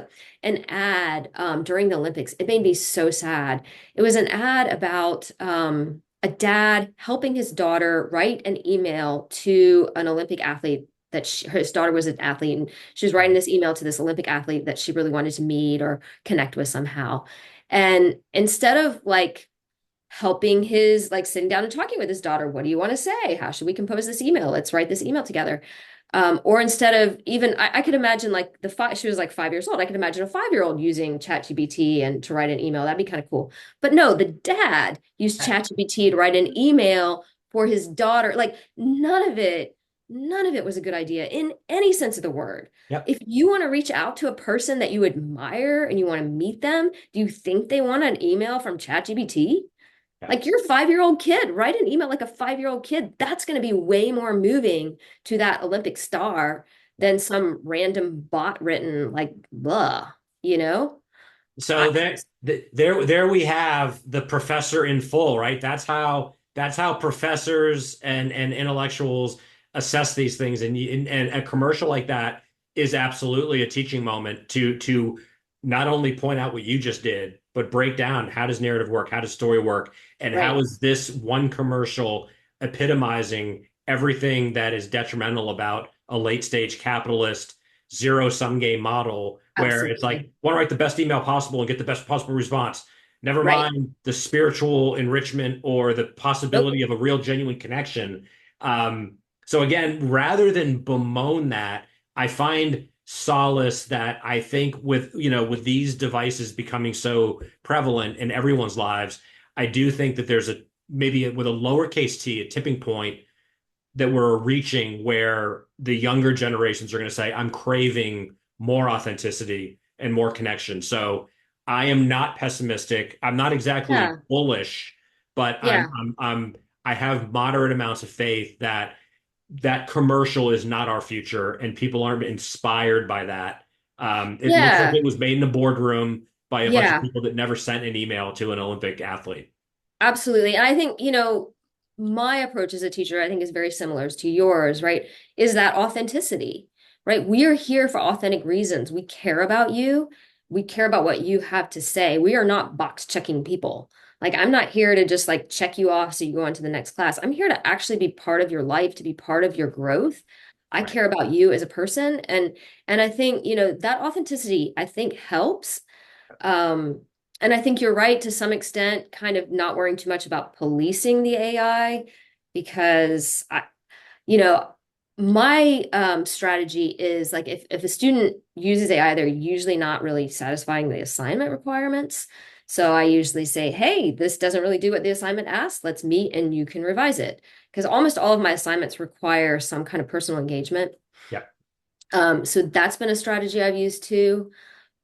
an ad during the Olympics. It made me so sad. It was an ad about a dad helping his daughter write an email to an Olympic athlete that his daughter was an athlete, and she was writing this email to this Olympic athlete that she really wanted to meet or connect with somehow. And instead of like helping his like sitting down and talking with his daughter, what do you want to say? How should we compose this email? Let's write this email together. Or instead of even, I could imagine like she was like 5 years old. I could imagine a 5-year-old using ChatGPT and to write an email. That'd be kind of cool. But no, the dad used ChatGPT to write an email for his daughter. Like none of it was a good idea in any sense of the word. Yep. If you want to reach out to a person that you admire and you want to meet them, do you think they want an email from ChatGPT? Yeah. Like your 5-year-old kid, write an email like a 5-year-old kid. That's going to be way more moving to that Olympic star than some random bot written like blah, you know? So I, there we have the professor in full, right? That's how professors and intellectuals assess these things, and a commercial like that is absolutely a teaching moment to not only point out what you just did, but break down how does narrative work, how does story work, and how right, is this one commercial epitomizing everything that is detrimental about a late stage capitalist zero sum game model where it's like, absolutely. want to write the best email possible and get the best possible response. Never Right. mind the spiritual enrichment or the possibility Nope. of a real genuine connection. So again, rather than bemoan that, I find solace that I think with these devices becoming so prevalent in everyone's lives, I do think that there's a maybe with a lowercase t, a tipping point that we're reaching where the younger generations are going to say, I'm craving more authenticity and more connection. So I am not pessimistic. I'm not exactly Yeah. bullish, but Yeah. I have moderate amounts of faith that that commercial is not our future and people aren't inspired by that. It looks like Yeah. it was made in a boardroom by a bunch of Yeah. people that never sent an email to an Olympic athlete. Absolutely. And I think, my approach as a teacher, I think is very similar to yours, right? Is that authenticity, right? We are here for authentic reasons. We care about you. We care about what you have to say. We are not box checking people. Like, I'm not here to just like check you off so you go on to the next class. I'm here to actually be part of your life, to be part of your growth. I Right. care about you as a person. And I think, that authenticity, I think helps. Um, and I think you're right to some extent, kind of not worrying too much about policing the AI because you know, my strategy is like if a student uses AI, they're usually not really satisfying the assignment requirements. So I usually say, hey, this doesn't really do what the assignment asks. Let's meet and you can revise it. Because almost all of my assignments require some kind of personal engagement. Yeah. So that's been a strategy I've used too.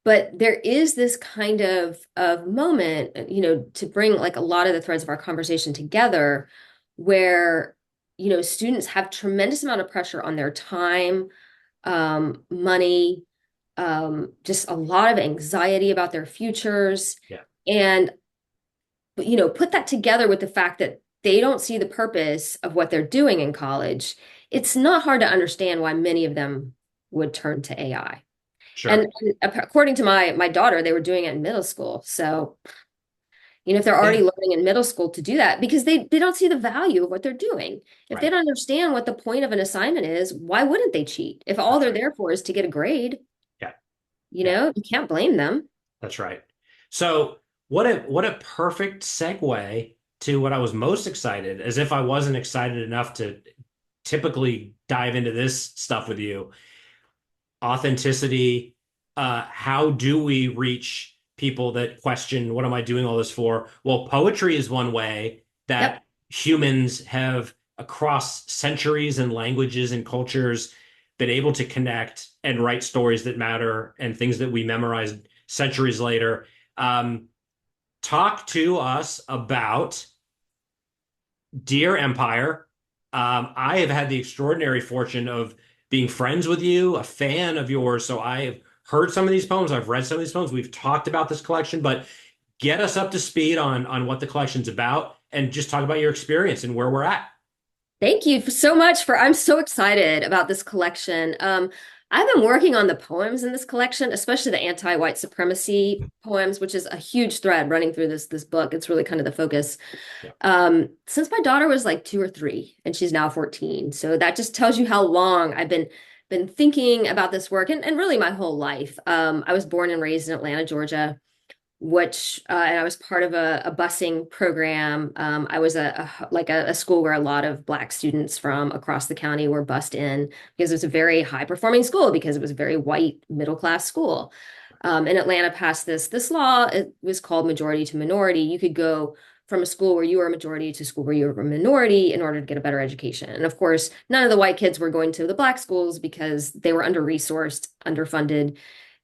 But there is this kind of moment, to bring like a lot of the threads of our conversation together, where students have tremendous amount of pressure on their time, money, just a lot of anxiety about their futures, Yeah. and put that together with the fact that they don't see the purpose of what they're doing in college. It's not hard to understand why many of them would turn to AI. Sure. And according to my daughter, they were doing it in middle school. So, if they're Yeah. already learning in middle school to do that, because they don't see the value of what they're doing. If they Right. don't understand what the point of an assignment is, why wouldn't they cheat? If all That's they're right. there for is to get a grade, Yeah. Yeah. you can't blame them. That's right. So what a perfect segue to what I was most excited, as if I wasn't excited enough to typically dive into this stuff with you. Authenticity. How do we reach people that question, what am I doing all this for? Well, poetry is one way Yep. that humans have, across centuries and languages and cultures, been able to connect and write stories that matter and things that we memorize centuries later. Um, Talk to us about Dear Empire. I have had the extraordinary fortune of being friends with you, a fan of yours. So I have heard some of these poems. I've read some of these poems. We've talked about this collection, but get us up to speed on what the collection's about and just talk about your experience and where we're at. Thank you so much I'm so excited about this collection. I've been working on the poems in this collection, especially the anti-white supremacy poems, which is a huge thread running through this book. It's really kind of the focus. Yeah. Since my daughter was like 2 or 3, and she's now 14. So that just tells you how long I've been thinking about this work and really my whole life. I was born and raised in Atlanta, Georgia, which and I was part of a busing program. I was a school where a lot of Black students from across the county were bused in because it was a very high performing school because it was a very white middle class school. And Atlanta passed this law. It was called majority to minority. You could go from a school where you were a majority to a school where you were a minority in order to get a better education. And of course, none of the white kids were going to the Black schools because they were under-resourced, underfunded.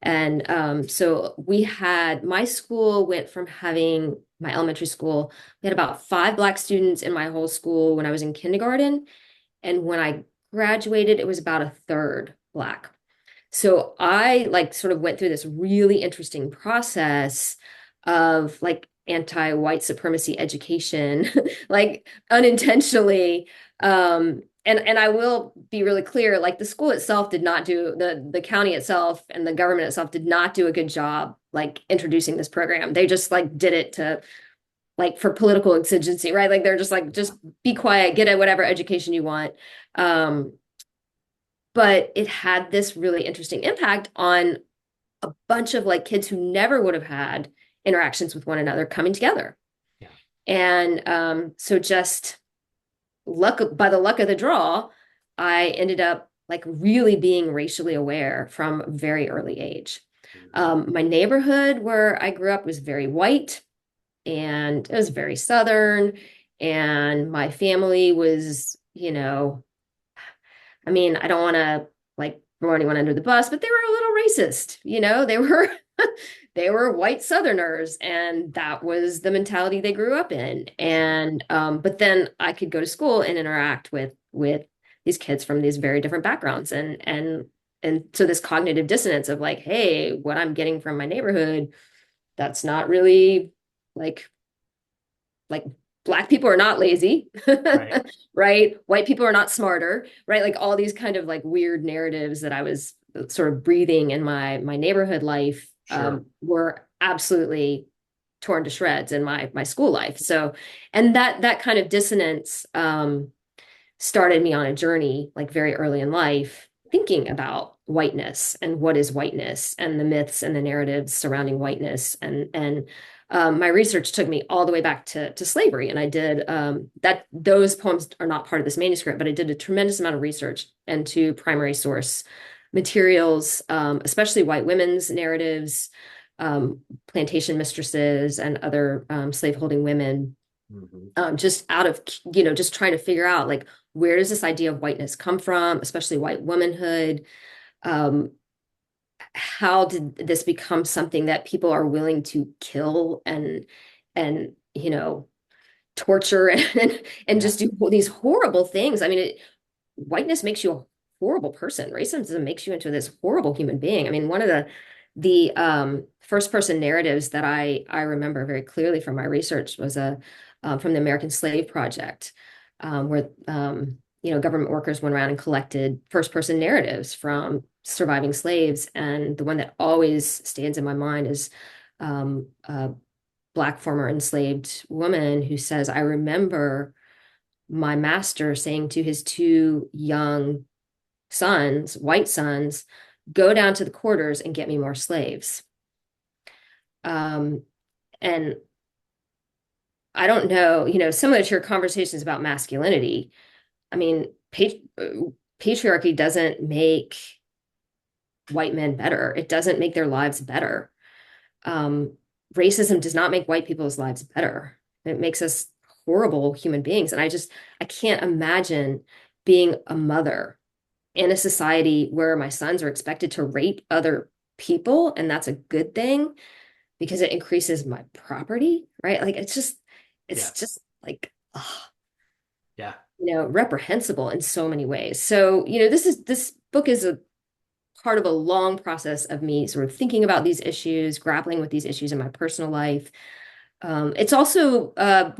And so my school went from having my elementary school, we had about 5 Black students in my whole school when I was in kindergarten. And when I graduated, it was about a third Black. So I like sort of went through this really interesting process of like anti-white supremacy education, like unintentionally. And I will be really clear, like the school itself did not do the county itself and the government itself did not do a good job like introducing this program. They just like did it to like for political exigency, right? Like they're just like, just be quiet, get a whatever education you want. Um, but it had this really interesting impact on a bunch of like kids who never would have had interactions with one another coming together. Yeah. And so just by the luck of the draw, I ended up like really being racially aware from a very early age. My neighborhood where I grew up was very white and it was very Southern. And my family was, I mean, I don't want to like throw anyone under the bus, but they were a little racist. They were they were white Southerners, and that was the mentality they grew up in. And but then I could go to school and interact with these kids from these very different backgrounds, and so this cognitive dissonance of like, hey, what I'm getting from my neighborhood, that's not really like like Black people are not lazy, Right. right? White people are not smarter, right? Like all these kind of like weird narratives that I was sort of breathing in my neighborhood life Sure. were absolutely torn to shreds in my school life. So, and that kind of dissonance started me on a journey like very early in life, thinking about whiteness and what is whiteness and the myths and the narratives surrounding whiteness. And my research took me all the way back to slavery. And I did that. Those poems are not part of this manuscript, but I did a tremendous amount of research into primary source materials, especially white women's narratives, plantation mistresses, and other slaveholding women, Mhm. just out of, just trying to figure out like, where does this idea of whiteness come from, especially white womanhood? Um, how did this become something that people are willing to kill and torture and Yeah. just do these horrible things? I mean, whiteness makes you a horrible person. Racism makes you into this horrible human being. I mean, one of the first person narratives that I remember very clearly from my research was from the American Slave Project, where government workers went around and collected first person narratives from surviving slaves. And the one that always stands in my mind is a Black former enslaved woman who says, I remember my master saying to his 2 young sons, white sons, go down to the quarters and get me more slaves. And I don't know, similar to your conversations about masculinity, I mean, patriarchy doesn't make white men better. It doesn't make their lives better. racism does not make white people's lives better. It makes us horrible human beings. And I can't imagine being a mother in a society where my sons are expected to rape other people, and that's a good thing because it increases my property, right? Like it's Yeah. just like, ugh, Yeah. reprehensible in so many ways. So, this book is a part of a long process of me sort of thinking about these issues, grappling with these issues in my personal life. It's also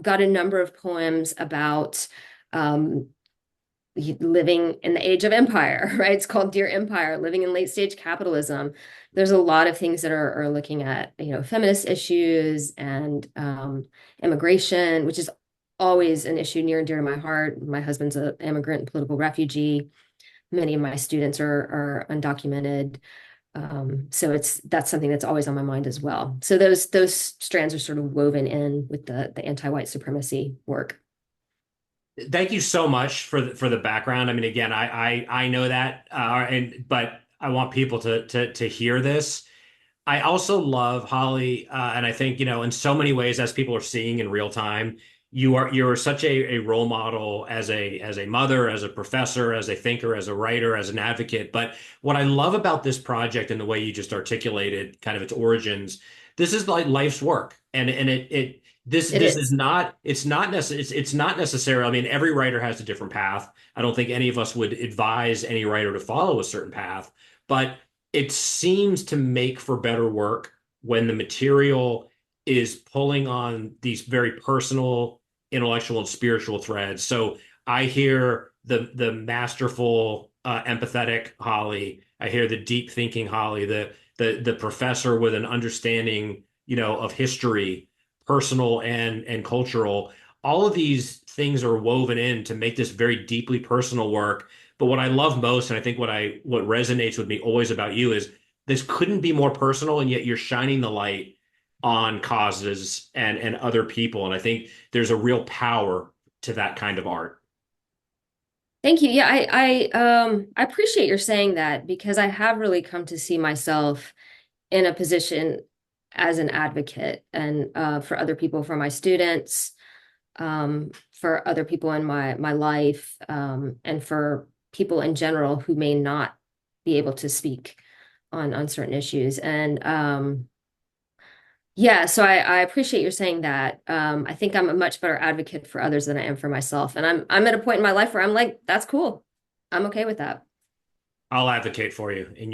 got a number of poems about um, living in the age of empire, right? It's called Dear Empire, living in late stage capitalism. There's a lot of things that are looking at, feminist issues and immigration, which is always an issue near and dear to my heart. My husband's an immigrant and political refugee. Many of my students are undocumented. So that's something that's always on my mind as well. So those strands are sort of woven in with the anti-white supremacy work. Thank you so much for the background. I mean, again, I know that, but I want people to hear this. I also love Holly, and I think, in so many ways, as people are seeing in real time, you're such a role model as a mother, as a professor, as a thinker, as a writer, as an advocate. But what I love about this project and the way you just articulated kind of its origins, this is like life's work, and It this is is. not it's not necessarily. I mean, every writer has a different path. I don't think any of us would advise any writer to follow a certain path, but it seems to make for better work when the material is pulling on these very personal, intellectual, and spiritual threads. So I hear the masterful, empathetic Holly. I hear the deep thinking Holly, the professor with an understanding, of history, personal and cultural. All of these things are woven in to make this very deeply personal work. But what I love most, and I think what resonates with me always about you is this couldn't be more personal, and yet you're shining the light on causes and other people. And I think there's a real power to that kind of art. Thank you. Yeah, I appreciate your saying that because I have really come to see myself in a position as an advocate and for other people, for my students, for other people in my life, and for people in general who may not be able to speak on certain issues. And yeah, so I appreciate your saying that. I think I'm a much better advocate for others than I am for myself. And I'm at a point in my life where I'm like, that's cool. I'm okay with that. I'll advocate for you, and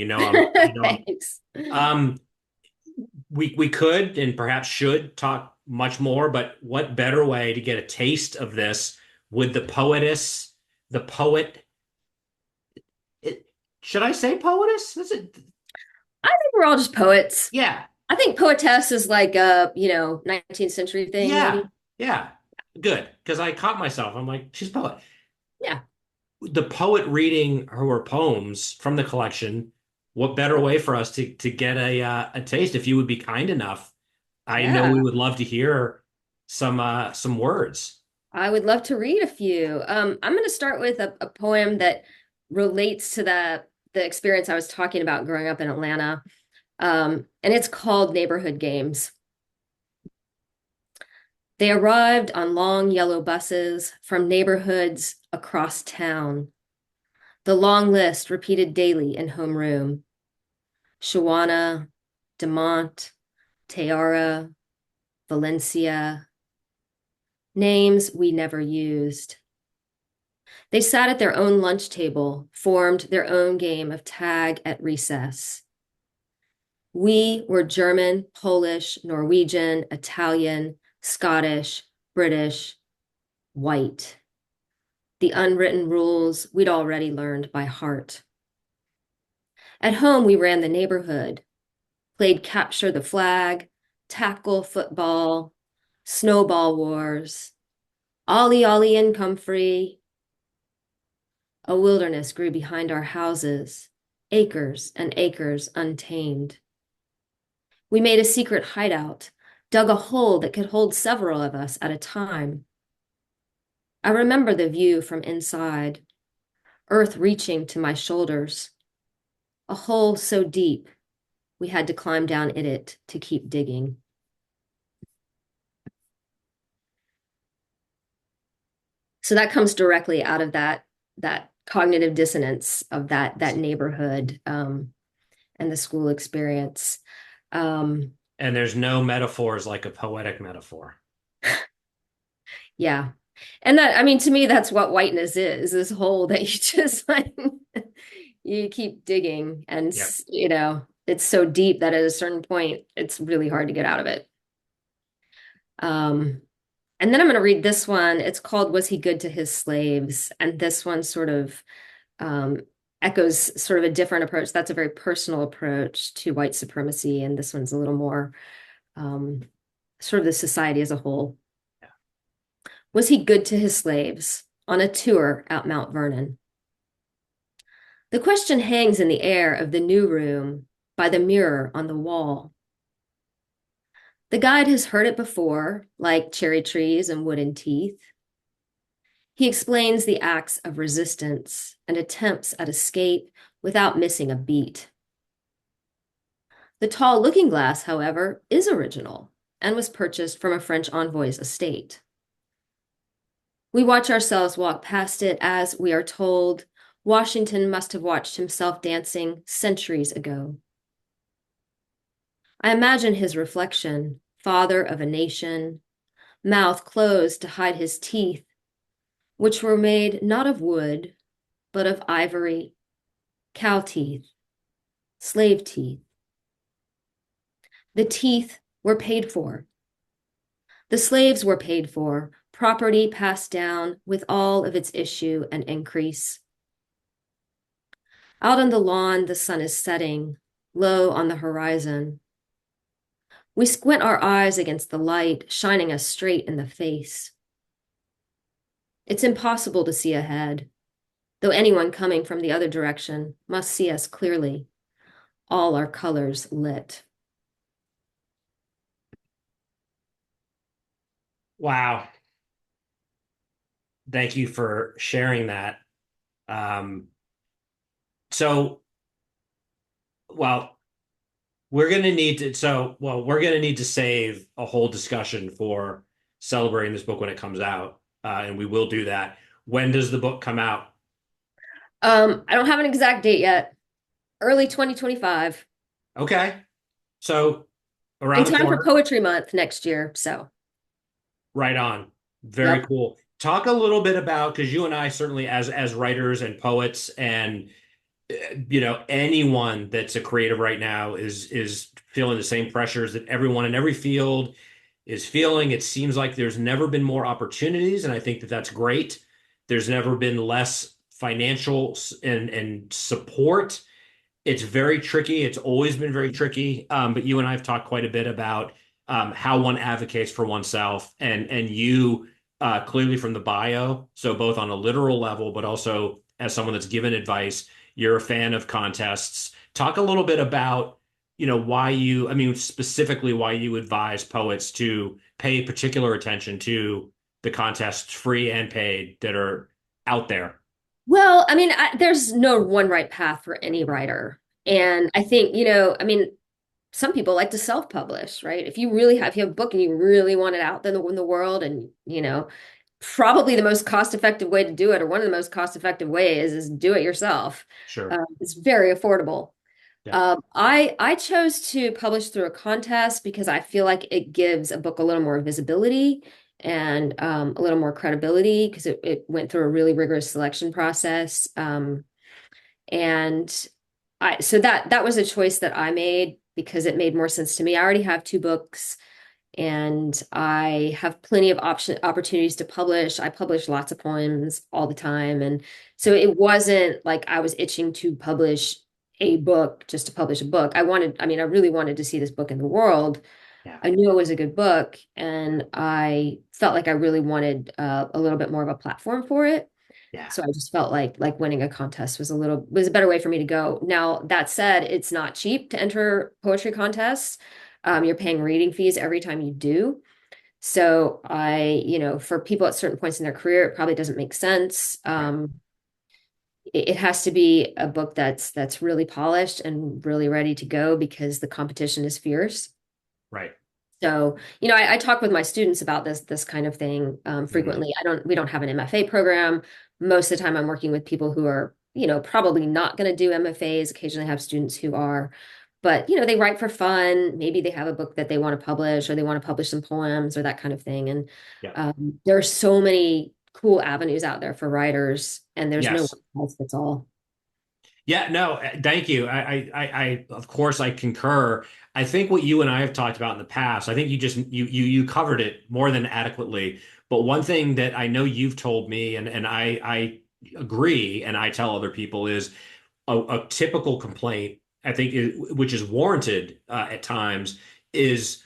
Thanks. um we could and perhaps should talk much more, but what better way to get a taste of this with the poet, it, should I say poetess? Is it? I think we're all just poets. Yeah, I think poetess is like a, 19th century thing, yeah, maybe. yeah. Good, because I caught myself. I'm like, she's a poet. Yeah. The poet reading her poems from the collection. What better way for us to get a taste? If you would be kind enough, I know we Yeah. would love to hear some words. I would love to read a few. I'm going to start with a poem that relates to the experience I was talking about growing up in Atlanta. And it's called Neighborhood Games. They arrived on long yellow buses from neighborhoods across town. The long list repeated daily in homeroom. Shawana, Demont, Teara, Valencia, names we never used. They sat at their own lunch table, formed their own game of tag at recess. We were German, Polish, Norwegian, Italian, Scottish, British, white. The unwritten rules we'd already learned by heart. At home, we ran the neighborhood, played capture the flag, tackle football, snowball wars, ollie ollie income free. A wilderness grew behind our houses, acres and acres untamed. We made a secret hideout, dug a hole that could hold several of us at a time. I remember the view from inside, earth reaching to my shoulders, a hole so deep we had to climb down in it to keep digging. So that comes directly out of that cognitive dissonance of that neighborhood and the school experience. Um, And there's no metaphors like a poetic metaphor. yeah. And that, I mean, to me, that's what whiteness is, this hole that you just like you keep digging and Yep. it's so deep that at a certain point it's really hard to get out of it. Um, and then I'm going to read this one. It's called Was He Good to His Slaves? And this one sort of um, echoes sort of a different approach. That's a very personal approach to white supremacy, and this one's a little more um, sort of the society as a whole. Was he good to his slaves on a tour out Mount Vernon? The question hangs in the air of the new room by the mirror on the wall. The guide has heard it before, like cherry trees and wooden teeth. He explains the acts of resistance and attempts at escape without missing a beat. The tall looking glass, however, is original and was purchased from a French envoy's estate. We watch ourselves walk past it as, we are told, Washington must have watched himself dancing centuries ago. I imagine his reflection, father of a nation, mouth closed to hide his teeth, which were made not of wood, but of ivory, cow teeth, slave teeth. The teeth were paid for. The slaves were paid for, property passed down with all of its issue and increase. Out on the lawn, the sun is setting, low on the horizon. We squint our eyes against the light, shining us straight in the face. It's impossible to see ahead, though anyone coming from the other direction must see us clearly, all our colors lit. Wow. Thank you for sharing that. Um, so, well, we're going to need to save a whole discussion for celebrating this book when it comes out. And we will do that. When does the book come out? I don't have an exact date yet. Early 2025. Okay. So In around the time for corner. Poetry Month next year. So, Right on. Very yep. cool. Talk a little bit about, because you and I certainly as writers and poets and anyone that's a creative right now is feeling the same pressures that everyone in every field is feeling. It seems like there's never been more opportunities, and I think that that's great. There's never been less financial and support. It's very tricky. It's always been very tricky. But you and I have talked quite a bit about how one advocates for oneself, and you clearly from the bio, so both on a literal level, but also as someone that's given advice, you're a fan of contests. Talk a little bit about, why I mean, specifically why you advise poets to pay particular attention to the contests, free and paid, that are out there. Well, I mean, there's no one right path for any writer. And I think, I mean, some people like to self-publish, right? If you have a book and you really want it out there in the world and, probably the most cost-effective way to do it, or one of the most cost-effective ways is do it yourself. Sure. It's very affordable. Yeah. I chose to publish through a contest because I feel like it gives a book a little more visibility and a little more credibility because it went through a really rigorous selection process. And so that was a choice that I made because it made more sense to me. I already have two books and I have plenty of opportunities to publish. I publish lots of poems all the time. And so it wasn't like I was itching to publish a book just to publish a book. I mean, I really wanted to see this book in the world. Yeah. I knew it was a good book, and I felt like I really wanted a little bit more of a platform for it. Yeah. So I just felt like winning a contest was a better way for me to go. Now, that said, it's not cheap to enter poetry contests. You're paying reading fees every time you do. So for people at certain points in their career, it probably doesn't make sense. Right. It has to be a book that's really polished and really ready to go because the competition is fierce. Right. So, I talk with my students about this kind of thing Mhm. frequently. We don't have an MFA program. Most of the time I'm working with people who are, probably not going to do MFAs. Occasionally I have students who are, but they write for fun. Maybe they have a book that they want to publish or they want to publish some poems or that kind of thing. And Yeah. there are so many cool avenues out there for writers, and there's no Yes. one size fits all. Yeah, no, thank you. Of course, I concur. I think what you and I have talked about in the past, I think you covered it more than adequately. But one thing that I know you've told me, and I agree, and I tell other people is a typical complaint, I think, which is warranted at times, is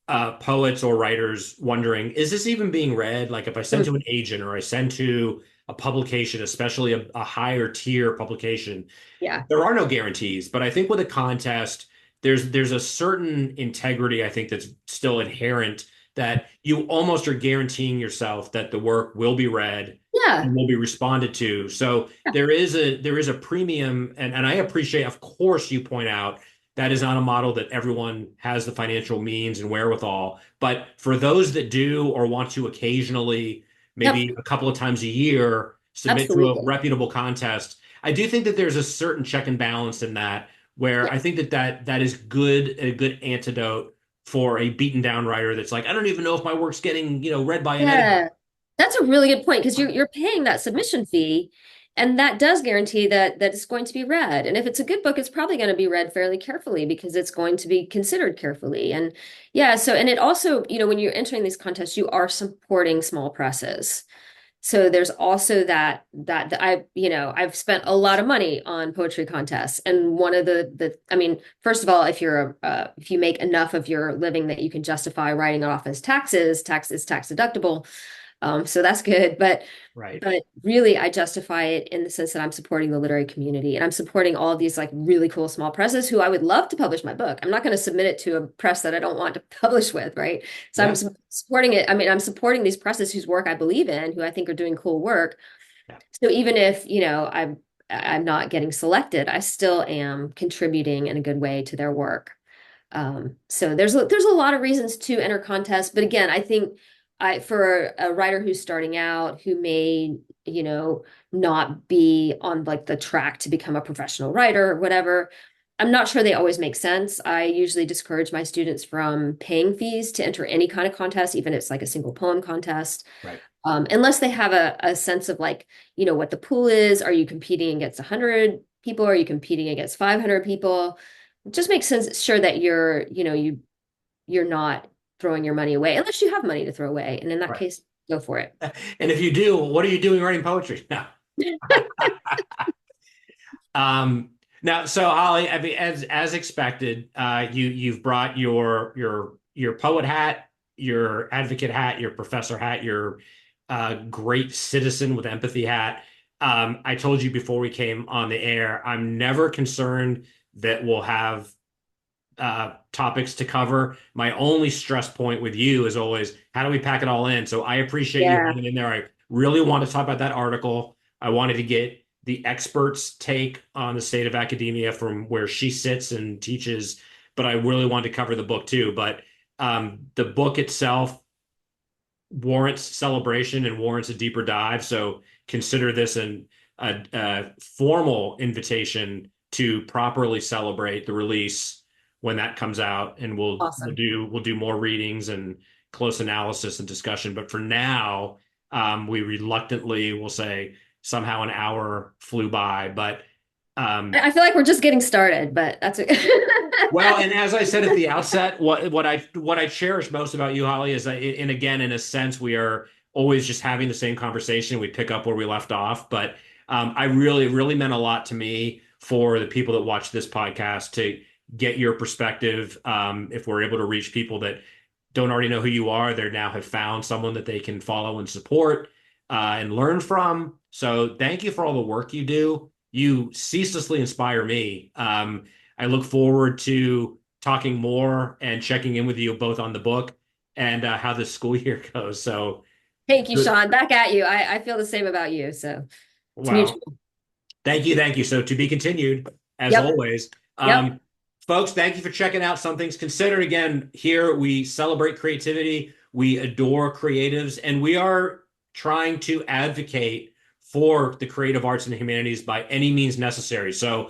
poets or writers wondering, is this even being read? Like if I send Mm, to an agent or I send to a publication, especially a higher tier publication, yeah, there are no guarantees. But I think with a contest, there's a certain integrity I think that's still inherent that you almost are guaranteeing yourself that the work will be read yeah, and will be responded to. So yeah, there is a premium, and I appreciate, of course, you point out that is not a model that everyone has the financial means and wherewithal. But for those that do or want to occasionally, yep, maybe a couple of times a year, submit to a absolutely. reputable contest, I do think that there's a certain check and balance in that, where I Yes. think that is a good antidote for a beaten down writer that's like, I don't even know if my work's getting, read by an editor. Yeah. That's a really good point because you're paying that submission fee, and that does guarantee that it's going to be read. And if it's a good book, it's probably going to be read fairly carefully because it's going to be considered carefully. And yeah, so and it also, when you're entering these contests, you are supporting small presses. So there's also that I've spent a lot of money on poetry contests, and one of the I mean, first of all, if you make enough of your living that you can justify writing it off as tax is tax deductible, so that's good. Right. But really, I justify it in the sense that I'm supporting the literary community and I'm supporting all of these like really cool small presses who I would love to publish my book. I'm not going to submit it to a press that I don't want to publish with, right? So I'm Yeah. supporting it. I mean, I'm supporting these presses whose work I believe in, who I think are doing cool work. Yeah. So even if, I'm not getting selected, I still am contributing in a good way to their work. So there's a lot of reasons to enter contests, but again, I think for a writer who's starting out who may, not be on like the track to become a professional writer or whatever, I'm not sure they always make sense. I usually discourage my students from paying fees to enter any kind of contest, even if it's like a single poem contest, Right. unless they have a sense of like, what the pool is. Are you competing against 100 people? Are you competing against 500 people? Just makes sense sure that you're not throwing your money away unless you have money to throw away, and in that Right. case go for it. And if you do, what are you doing writing poetry? No. Um, Now, so Holly, I mean, as expected, you've brought your poet hat, your advocate hat, your professor hat, your great citizen with empathy hat. I told you before we came on the air, I'm never concerned that we'll have topics to cover. My only stress point with you is always how do we pack it all in? So I appreciate you Yeah, hanging in there. I really want to talk about that article. I wanted to get the experts' take on the state of academia from where she sits and teaches, but I really wanted to cover the book too. But the book itself warrants celebration and warrants a deeper dive. So consider this a formal invitation to properly celebrate the release when that comes out, and awesome. we'll do more readings and close analysis and discussion. But for now, we reluctantly will say somehow an hour flew by, but I feel like we're just getting started, but that's okay. well, and as I said at the outset, what I cherish most about you, Holly, is that, and again, in a sense, we are always just having the same conversation. We pick up where we left off, but I really meant a lot to me for the people that watch this podcast to get your perspective. If we're able to reach people that don't already know who you are, they now have found someone that they can follow and support and learn from. So, thank you for all the work you do. You ceaselessly inspire me. I look forward to talking more and checking in with you both on the book and how the school year goes. So, Thank you, Sean. Back at you. I feel the same about you, so it's well, mutual. thank you. So, to be continued, as Yep. always. Yep. Folks, thank you for checking out Some Things Considered. Again, here we celebrate creativity, we adore creatives, and we are trying to advocate for the creative arts and humanities by any means necessary. So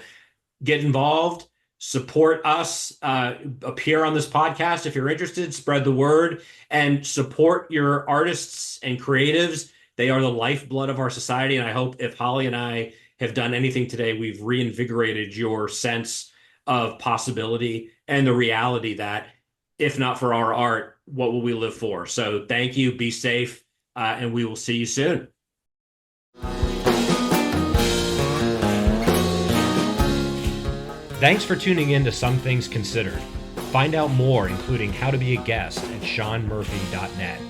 get involved, support us, appear on this podcast if you're interested, spread the word, and support your artists and creatives. They are the lifeblood of our society. And I hope if Holly and I have done anything today, we've reinvigorated your sense of possibility and the reality that if not for our art, what will we live for? So thank you, be safe, and we will see you soon. Thanks for tuning in to Some Things Considered. Find out more, including how to be a guest, at seanmurphy.net.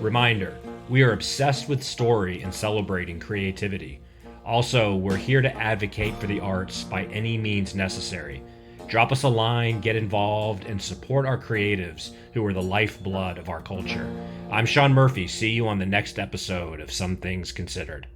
Reminder, we are obsessed with story and celebrating creativity. Also, we're here to advocate for the arts by any means necessary. Drop us a line, get involved, and support our creatives who are the lifeblood of our culture. I'm Sean Murphy. See you on the next episode of Some Things Considered.